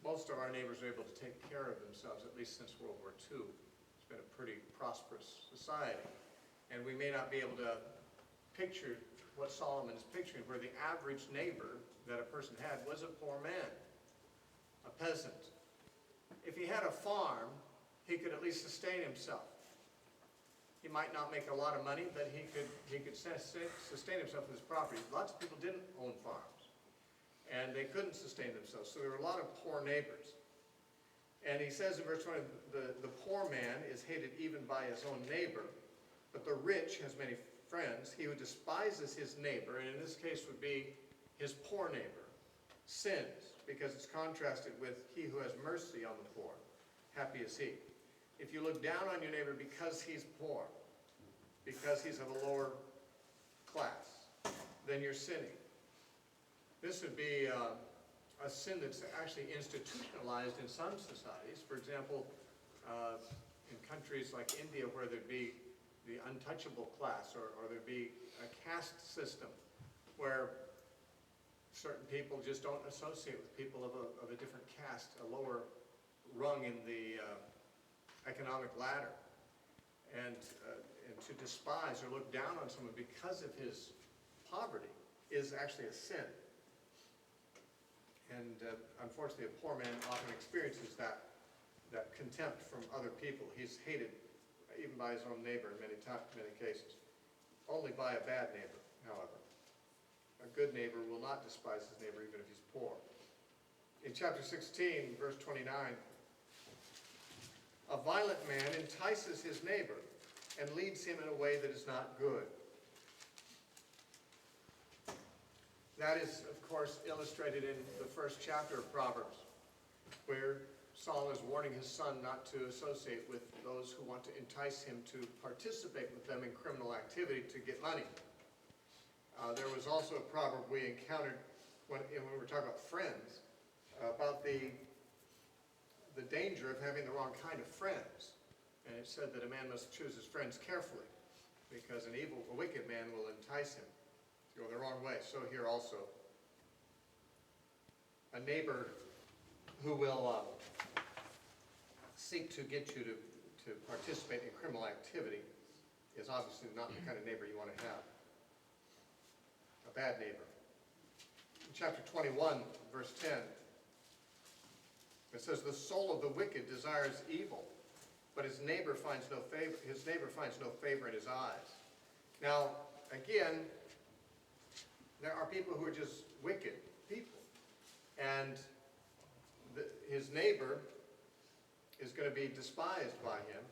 Speaker 1: most of our neighbors were able to take care of themselves, at least since World War II. It's been a pretty prosperous society. And we may not be able to picture what Solomon is picturing, where the average neighbor that a person had was a poor man, a peasant. If he had a farm, he could at least sustain himself. He might not make a lot of money, but he could sustain himself with his property. Lots of people didn't own farms, and they couldn't sustain themselves. So there were a lot of poor neighbors. And he says in verse 20, the poor man is hated even by his own neighbor, but the rich has many friends. He who despises his neighbor, and in this case would be his poor neighbor, sins, because it's contrasted with he who has mercy on the poor. Happy is he. If you look down on your neighbor because he's poor, because he's of a lower class, then you're sinning. This would be a sin that's actually institutionalized in some societies. For example, in countries like India, where there'd be the untouchable class, or there'd be a caste system where certain people just don't associate with people of a different caste, a lower rung in the economic ladder. And to despise or look down on someone because of his poverty is actually a sin. And unfortunately, a poor man often experiences that contempt from other people. He's hated even by his own neighbor in many cases. Only by a bad neighbor, however. A good neighbor will not despise his neighbor even if he's poor. In chapter 16, verse 29, a violent man entices his neighbor and leads him in a way that is not good. That is, of course, illustrated in the first chapter of Proverbs, where Solomon is warning his son not to associate with those who want to entice him to participate with them in criminal activity to get money. There was also a proverb we encountered when we were talking about friends, about the danger of having the wrong kind of friends. And it said that a man must choose his friends carefully, because a wicked man will entice him to go the wrong way. So here also, a neighbor who will seek to get you to participate in criminal activity is obviously not the kind of neighbor you want to have. A bad neighbor. In chapter 21, verse 10, it says, the soul of the wicked desires evil, but his neighbor finds no favor in his eyes. Now, again, there are people who are just wicked people. And his neighbor is going to be despised by him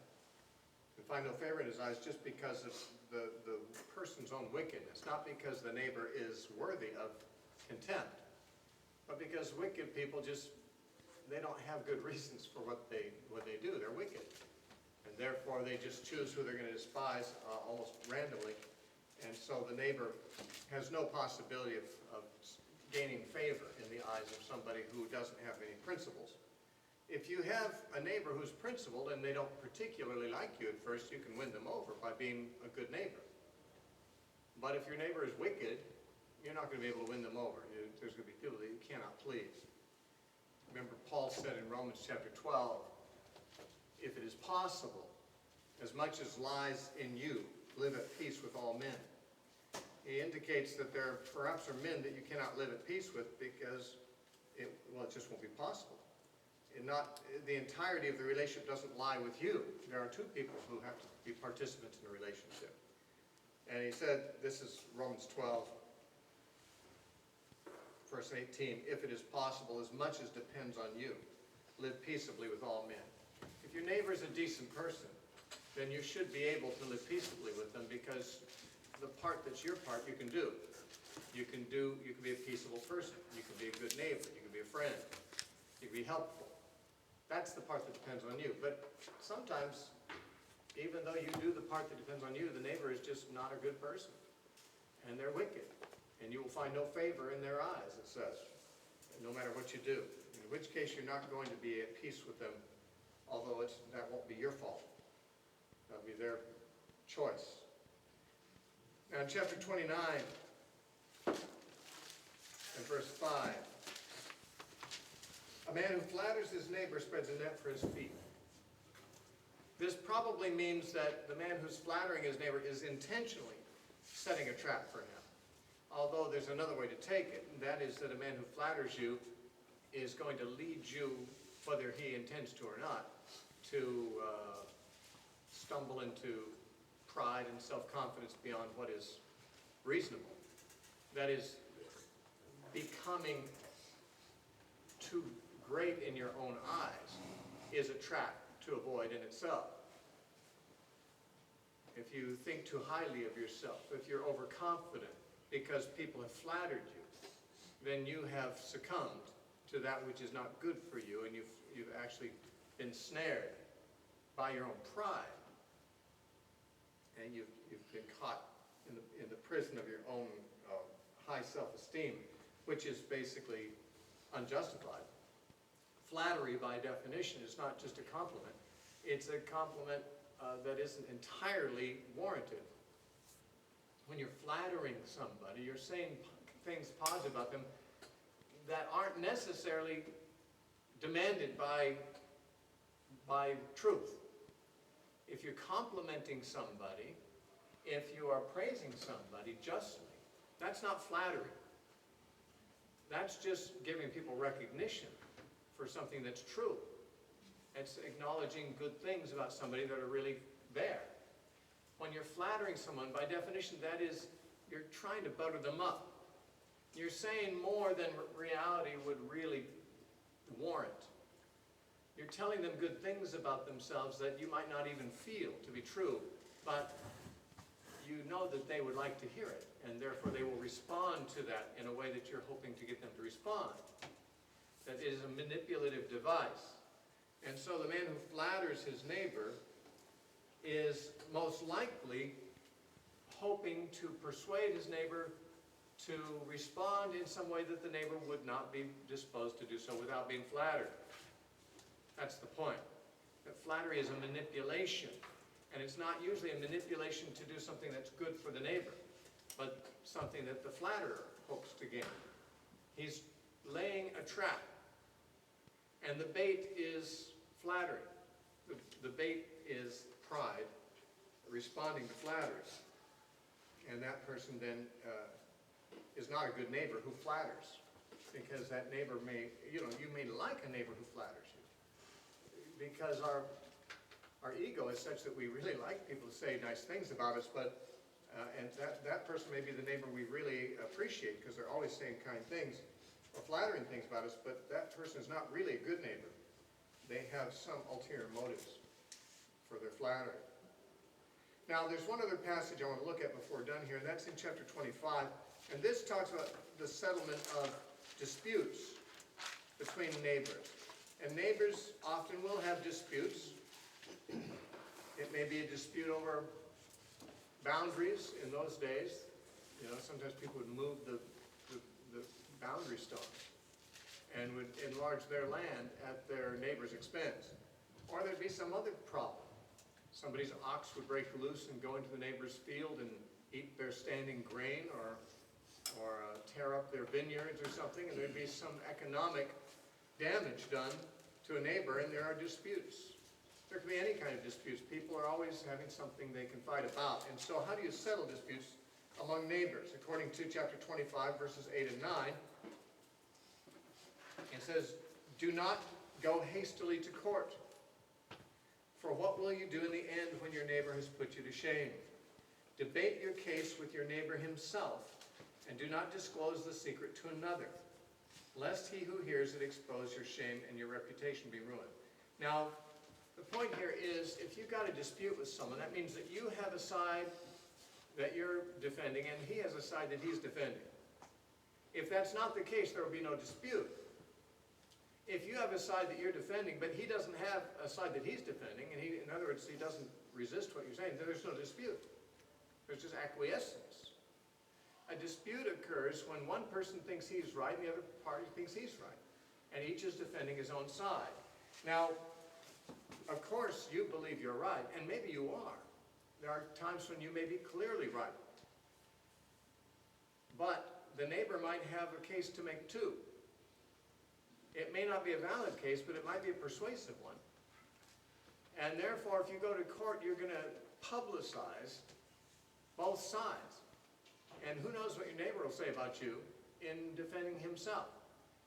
Speaker 1: and find no favor in his eyes just because of the person's own wickedness. Not because the neighbor is worthy of contempt, but because wicked people they don't have good reasons for what they do. They're wicked. And therefore they just choose who they're going to despise almost randomly. And so the neighbor has no possibility of gaining favor in the eyes of somebody who doesn't have any principles. If you have a neighbor who's principled and they don't particularly like you at first, you can win them over by being a good neighbor. But if your neighbor is wicked, you're not going to be able to win them over. There's going to be people that you cannot please. Remember, Paul said in Romans chapter 12, if it is possible, as much as lies in you, live at peace with all men. He indicates that there perhaps are men that you cannot live at peace with because it just won't be possible. The entirety of the relationship doesn't lie with you. There are two people who have to be participants in a relationship. And he said, this is Romans 12, verse 18, if it is possible, as much as depends on you, live peaceably with all men. If your neighbor is a decent person, then you should be able to live peaceably with them because the part that's your part you can do. You can be a peaceable person. You can be a good neighbor. You can be a friend. You can be helpful. That's the part that depends on you. But sometimes, even though you do the part that depends on you, the neighbor is just not a good person. And they're wicked. And you will find no favor in their eyes, it says, no matter what you do. In which case you're not going to be at peace with them, although that won't be your fault. That'll be their choice. Now in chapter 29 and verse 5, a man who flatters his neighbor spreads a net for his feet. This probably means that the man who's flattering his neighbor is intentionally setting a trap for him. Although there's another way to take it, and that is that a man who flatters you is going to lead you, whether he intends to or not, to stumble into pride and self-confidence beyond what is reasonable. That is, becoming too great in your own eyes is a trap to avoid in itself. If you think too highly of yourself, if you're overconfident because people have flattered you, then you have succumbed to that which is not good for you, and you've actually been snared by your own pride. And you've been caught in the prison of your own high self-esteem, which is basically unjustified. Flattery, by definition, is not just a compliment. It's a compliment that isn't entirely warranted. When you're flattering somebody, you're saying things positive about them that aren't necessarily demanded by truth. If you're complimenting somebody, if you are praising somebody justly, that's not flattery. That's just giving people recognition for something that's true. It's acknowledging good things about somebody that are really there. When you're flattering someone, by definition, that is, you're trying to butter them up. You're saying more than reality would really warrant. You're telling them good things about themselves that you might not even feel to be true, but you know that they would like to hear it, and therefore they will respond to that in a way that you're hoping to get them to respond. That is a manipulative device. And so the man who flatters his neighbor is most likely hoping to persuade his neighbor to respond in some way that the neighbor would not be disposed to do so without being flattered. That's the point. That flattery is a manipulation. And it's not usually a manipulation to do something that's good for the neighbor, but something that the flatterer hopes to gain. He's laying a trap. And the bait is flattery. The bait is pride, responding to flattery. And that person then is not a good neighbor who flatters, because that neighbor may, you may like a neighbor who flatters you. Because our ego is such that we really like people to say nice things about us, but and that person may be the neighbor we really appreciate because they're always saying kind things or flattering things about us, but that person is not really a good neighbor. They have some ulterior motives for their flattery. Now, there's one other passage I want to look at before we're done here, and that's in chapter 25. And this talks about the settlement of disputes between neighbors. And neighbors often will have disputes. It may be a dispute over boundaries in those days. Sometimes people would move the boundary stones. and would enlarge their land at their neighbor's expense. Or there'd be some other problem. Somebody's ox would break loose and go into the neighbor's field and eat their standing grain, or tear up their vineyards or something, and there'd be some economic damage done to a neighbor, and there are disputes. There can be any kind of disputes. People are always having something they can fight about. And so how do you settle disputes among neighbors? According to chapter 25, verses 8 and 9, it says, "Do not go hastily to court. For what will you do in the end when your neighbor has put you to shame? Debate your case with your neighbor himself, and do not disclose the secret to another, lest he who hears it expose your shame and your reputation be ruined." Now, the point here is, if you've got a dispute with someone, that means that you have a side that you're defending, and he has a side that he's defending. If that's not the case, there will be no dispute. If you have a side that you're defending, but he doesn't have a side that he's defending, and in other words, he doesn't resist what you're saying, then there's no dispute. There's just acquiescence. A dispute occurs when one person thinks he's right and the other party thinks he's right, and each is defending his own side. Now, of course, you believe you're right, and maybe you are. There are times when you may be clearly right. But the neighbor might have a case to make too. It may not be a valid case, but it might be a persuasive one. And therefore, if you go to court, you're going to publicize both sides. And who knows what your neighbor will say about you in defending himself.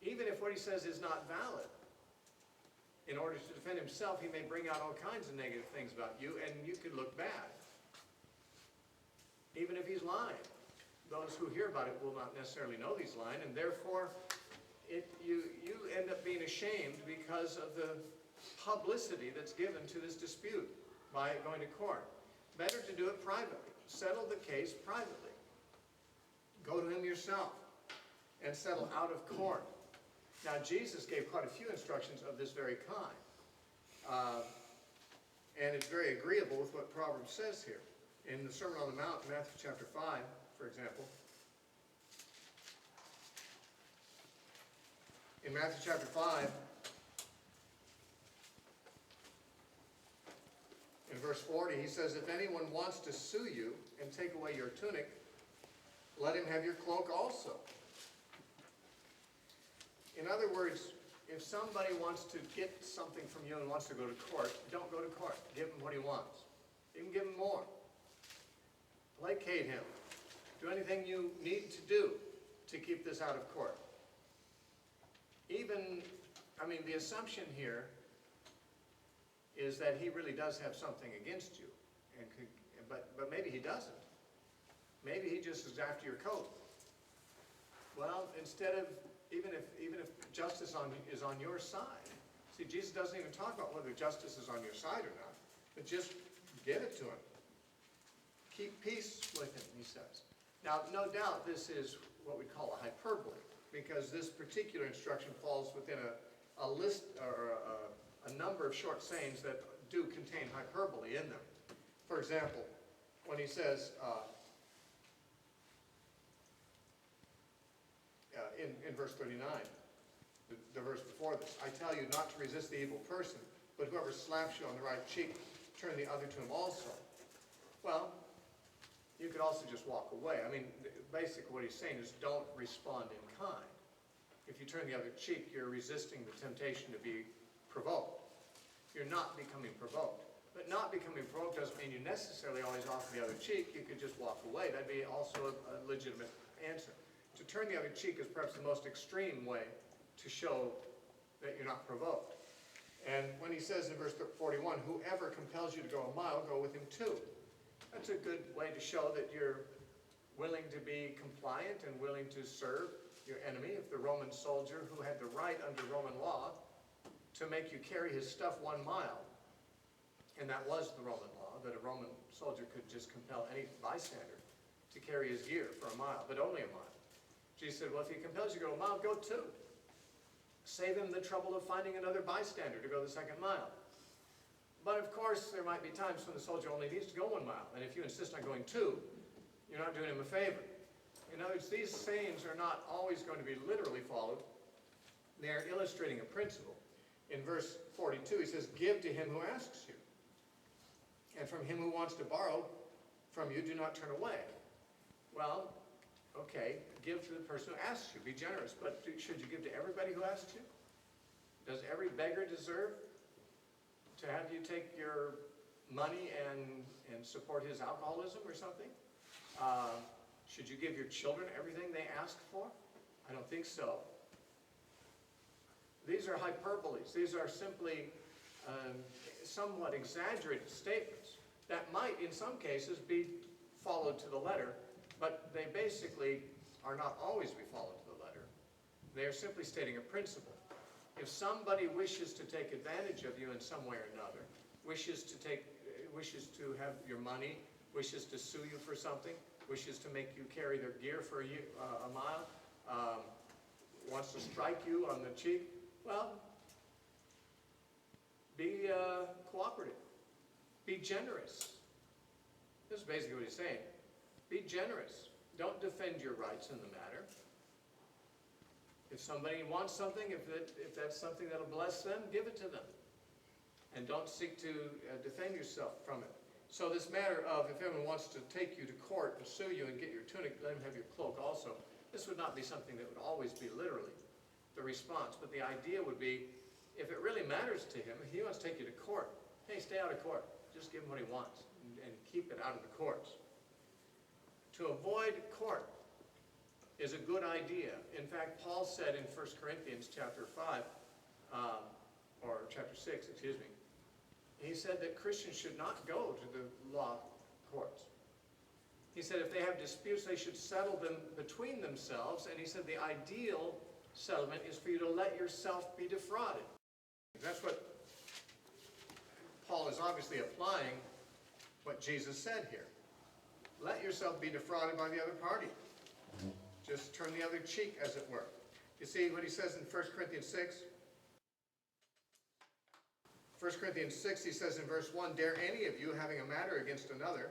Speaker 1: Even if what he says is not valid, in order to defend himself, he may bring out all kinds of negative things about you, and you could look bad. Even if he's lying. Those who hear about it will not necessarily know he's lying, and therefore you end up being ashamed because of the publicity that's given to this dispute by going to court. Better to do it privately. Settle the case privately. Go to him yourself and settle out of court. Now, Jesus gave quite a few instructions of this very kind. And it's very agreeable with what Proverbs says here. In the Sermon on the Mount, Matthew chapter 5, for example, in Matthew chapter 5, in verse 40, he says, "If anyone wants to sue you and take away your tunic, let him have your cloak also." In other words, if somebody wants to get something from you and wants to go to court, don't go to court. Give him what he wants. Even give him more. Placate him. Do anything you need to do to keep this out of court. The assumption here is that he really does have something against you, but maybe he doesn't. Maybe he just is after your coat. Well, instead of even if justice is on your side, see, Jesus doesn't even talk about whether justice is on your side or not, but just give it to him. Keep peace with him, he says. Now, no doubt this is what we call a hyperbole, because this particular instruction falls within a list or a number of short sayings that do contain hyperbole in them. For example, when he says in verse 39, the verse before this, "I tell you not to resist the evil person, but whoever slaps you on the right cheek, turn the other to him also." Well, you could also just walk away. Basically what he's saying is don't respond in kind. If you turn the other cheek, you're resisting the temptation to be provoked. You're not becoming provoked. But not becoming provoked doesn't mean you necessarily always offer the other cheek. You could just walk away. That'd be also a legitimate answer. To turn the other cheek is perhaps the most extreme way to show that you're not provoked. And when he says in verse 41, "Whoever compels you to go a mile, go with him too." That's a good way to show that you're willing to be compliant and willing to serve your enemy. If the Roman soldier who had the right under Roman law to make you carry his stuff 1 mile, and that was the Roman law, that a Roman soldier could just compel any bystander to carry his gear for a mile, but only a mile. Jesus said, well, if he compels you to go a mile, go 2. Save him the trouble of finding another bystander to go the 2nd mile. But of course, there might be times when the soldier only needs to go 1 mile, and if you insist on going 2, you're not doing him a favor. In other words, these sayings are not always going to be literally followed, They are illustrating a principle. In verse 42, he says, give to him who asks you. And from him who wants to borrow from you, do not turn away. Well, okay, give to the person who asks you. Be generous. But should you give to everybody who asks you? Does every beggar deserve to have you take your money and support his alcoholism or something? Should you give your children everything they ask for? I don't think so. These are hyperboles. These are simply somewhat exaggerated statements that might, in some cases, be followed to the letter, but they basically are not always be followed to the letter. They are simply stating a principle. If somebody wishes to take advantage of you in some way or another, wishes to have your money, wishes to sue you for something, wishes to make you carry their gear for a mile, wants to strike you on the cheek, well, be cooperative. Be generous. This is basically what he's saying. Be generous. Don't defend your rights in the matter. If somebody wants something, if that's something that'll bless them, give it to them. And don't seek to defend yourself from it. So this matter of if anyone wants to take you to court and sue you and get your tunic, let him have your cloak also. This would not be something that would always be literally the response. But the idea would be, if it really matters to him, if he wants to take you to court, hey, stay out of court. Just give him what he wants and keep it out of the courts. To avoid court is a good idea. In fact, Paul said in 1 Corinthians chapter 5, or chapter 6, excuse me, he said that Christians should not go to the law courts. He said if they have disputes, they should settle them between themselves, and he said the ideal settlement is for you to let yourself be defrauded. That's what Paul is obviously applying what Jesus said here. Let yourself be defrauded by the other party. Just turn the other cheek, as it were. You see what he says in 1 Corinthians 6? 1 Corinthians 6, he says in verse 1, dare any of you, having a matter against another,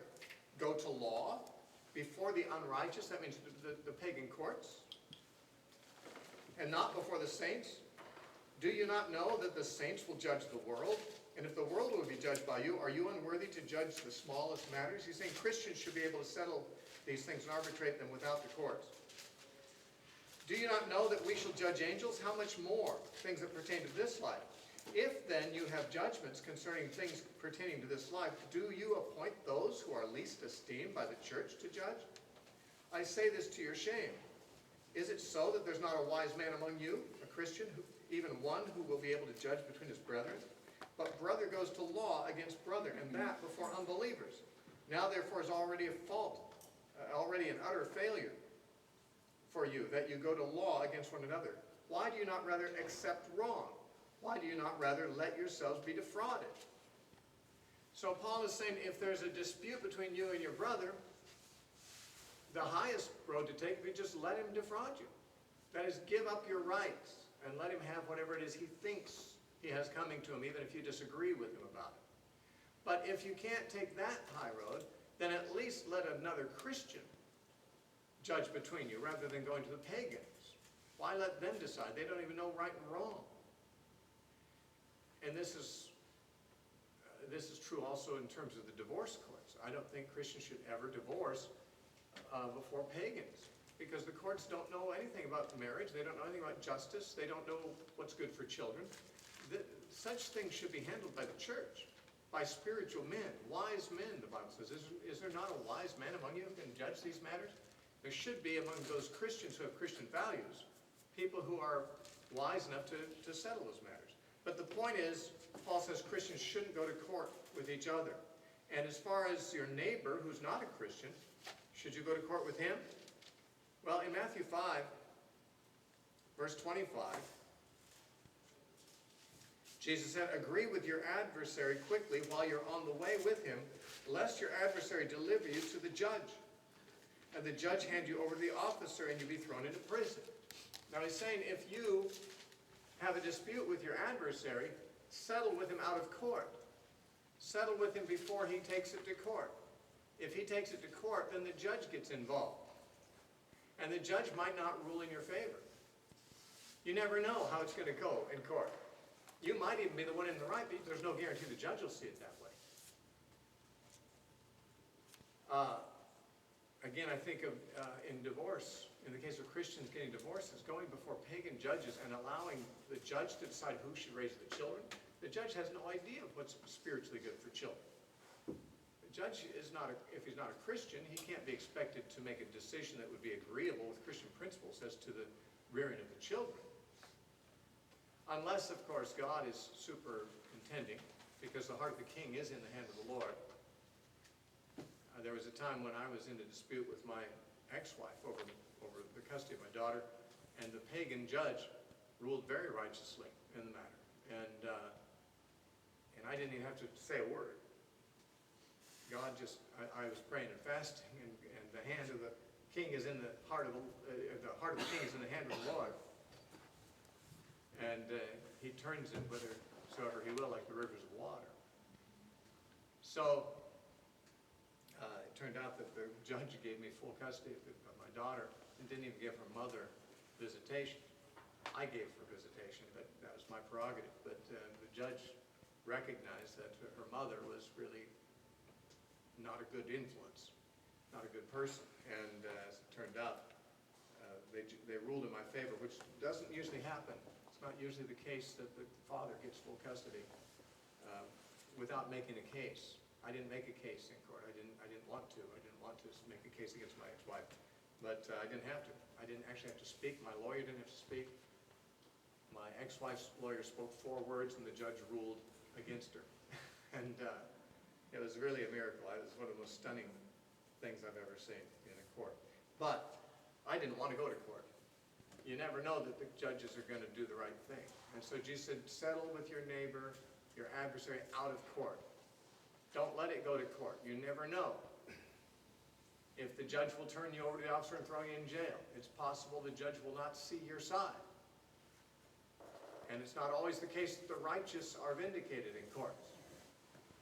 Speaker 1: go to law before the unrighteous, that means the pagan courts, and not before the saints? Do you not know that the saints will judge the world? And if the world will be judged by you, are you unworthy to judge the smallest matters? He's saying Christians should be able to settle these things and arbitrate them without the courts. Do you not know that we shall judge angels? How much more things that pertain to this life? If then you have judgments concerning things pertaining to this life, do you appoint those who are least esteemed by the church to judge? I say this to your shame. Is it so that there's not a wise man among you, a Christian, even one who will be able to judge between his brethren? But brother goes to law against brother, and that before unbelievers. Now therefore is already a fault, already an utter failure for you, that you go to law against one another. Why do you not rather accept wrong? Why do you not rather let yourselves be defrauded? So Paul is saying if there's a dispute between you and your brother, the highest road to take would be just let him defraud you. That is, give up your rights and let him have whatever it is he thinks he has coming to him, even if you disagree with him about it. But if you can't take that high road, then at least let another Christian judge between you rather than going to the pagans. Why let them decide? They don't even know right and wrong. And this is true also in terms of the divorce courts. I don't think Christians should ever divorce before pagans, because the courts don't know anything about marriage. They don't know anything about justice. They don't know what's good for children. Such things should be handled by the church, by spiritual men, wise men, the Bible says. Is there not a wise man among you who can judge these matters? There should be among those Christians who have Christian values, people who are wise enough to settle those matters. But the point is, Paul says Christians shouldn't go to court with each other. And as far as your neighbor who's not a Christian, should you go to court with him? Well, in Matthew 5, verse 25, Jesus said, agree with your adversary quickly while you're on the way with him, lest your adversary deliver you to the judge, and the judge hand you over to the officer, and you be thrown into prison. Now he's saying if you have a dispute with your adversary, settle with him out of court. Settle with him before he takes it to court. If he takes it to court, then the judge gets involved. And the judge might not rule in your favor. You never know how it's going to go in court. You might even be the one in the right, but there's no guarantee the judge will see it that way. Again, I think of in divorce, in the case of Christians getting divorces, going before pagan judges and allowing the judge to decide who should raise the children. The judge has no idea what's spiritually good for children. The judge is not, if he's not a Christian, he can't be expected to make a decision that would be agreeable with Christian principles as to the rearing of the children. Unless, of course, God is super contending, because the heart of the king is in the hand of the Lord. There was a time when I was in a dispute with my ex-wife over the custody of my daughter, and the pagan judge ruled very righteously in the matter. And I didn't even have to say a word. God just, I was praying and fasting, and the hand of the king is in the heart of the heart of the king is in the hand of the Lord. And he turns it whithersoever he will, like the rivers of water. So it turned out that the judge gave me full custody of my daughter and didn't even give her mother visitation. I gave her visitation, but that was my prerogative. But the judge recognized that her mother was really not a good influence, not a good person. And as it turned out, they ruled in my favor, which doesn't usually happen. It's not usually the case that the father gets full custody without making a case. I didn't make a case in court. I didn't want to. I didn't want to make a case against my ex-wife, but I didn't have to. I didn't actually have to speak. My lawyer didn't have to speak. My ex-wife's lawyer spoke 4 words, and the judge ruled against her. And it was really a miracle. It was one of the most stunning things I've ever seen in a court. But I didn't want to go to court. You never know that the judges are going to do the right thing. And so Jesus said, settle with your neighbor, your adversary, out of court. Don't let it go to court. You never know. If the judge will turn you over to the officer and throw you in jail, it's possible the judge will not see your side. And it's not always the case that the righteous are vindicated in courts.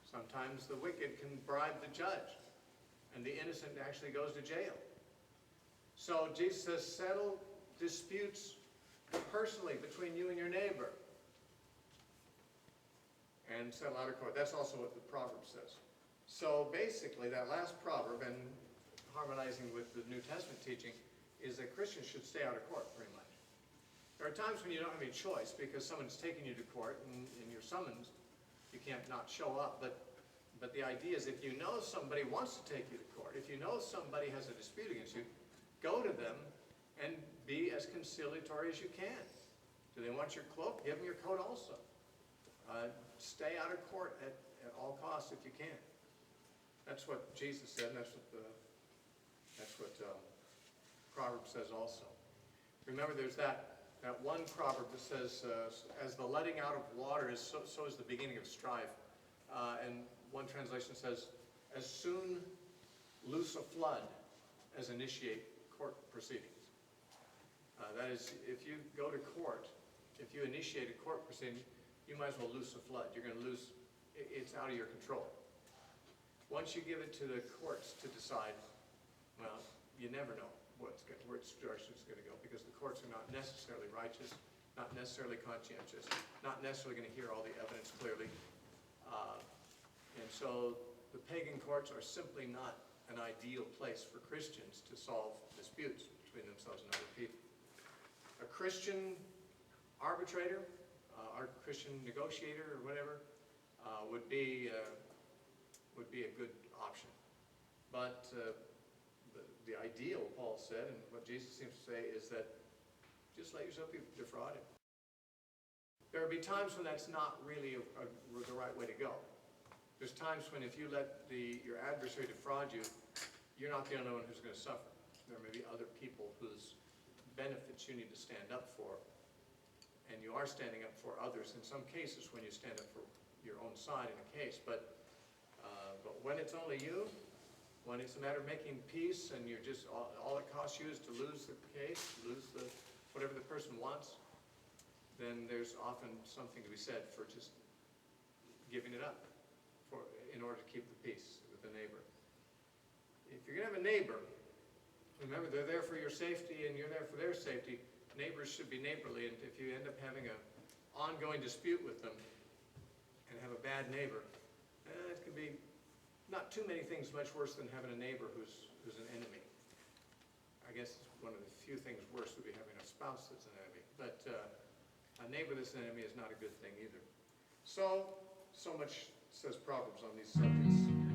Speaker 1: Sometimes the wicked can bribe the judge, and the innocent actually goes to jail. So Jesus says, settle disputes personally between you and your neighbor, and settle out of court. That's also what the Proverbs says. So basically, that last proverb, and harmonizing with the New Testament teaching, is that Christians should stay out of court, pretty much. There are times when you don't have any choice because someone's taking you to court and you're summoned. You can't not show up. But the idea is, if you know somebody wants to take you to court, if you know somebody has a dispute against you, go to them and be as conciliatory as you can. Do they want your cloak? Give them your coat also. Stay out of court at all costs if you can. That's what Jesus said, and that's what Proverbs says also. Remember, there's that one proverb that says, as the letting out of water is, so is the beginning of strife. And one translation says, as soon loose a flood as initiate court proceedings. That is, if you go to court, if you initiate a court proceeding, you might as well loose a flood. You're going to lose, it's out of your control. Once you give it to the courts to decide, well, you never know where its direction is going to go, because the courts are not necessarily righteous, not necessarily conscientious, not necessarily going to hear all the evidence clearly. And so the pagan courts are simply not an ideal place for Christians to solve disputes between themselves and other people. A Christian arbitrator, our Christian negotiator or whatever, would be a good option. But the ideal, Paul said, and what Jesus seems to say, is that just let yourself be defrauded. There will be times when that's not really the right way to go. There's times when if you let your adversary defraud you, you're not the only one who's going to suffer. There may be other people whose benefits you need to stand up for, and you are standing up for others in some cases when you stand up for your own side in a case. But when it's only you, when it's a matter of making peace and you're just, all it costs you is to lose the case, lose whatever the person wants, then there's often something to be said for just giving it up in order to keep the peace with the neighbor. If you're going to have a neighbor, remember, they're there for your safety and you're there for their safety. Neighbors should be neighborly, and if you end up having an ongoing dispute with them and have a bad neighbor, it can be not too many things much worse than having a neighbor who's an enemy. I guess one of the few things worse would be having a spouse that's an enemy, but a neighbor that's an enemy is not a good thing either. So much says Proverbs on these subjects.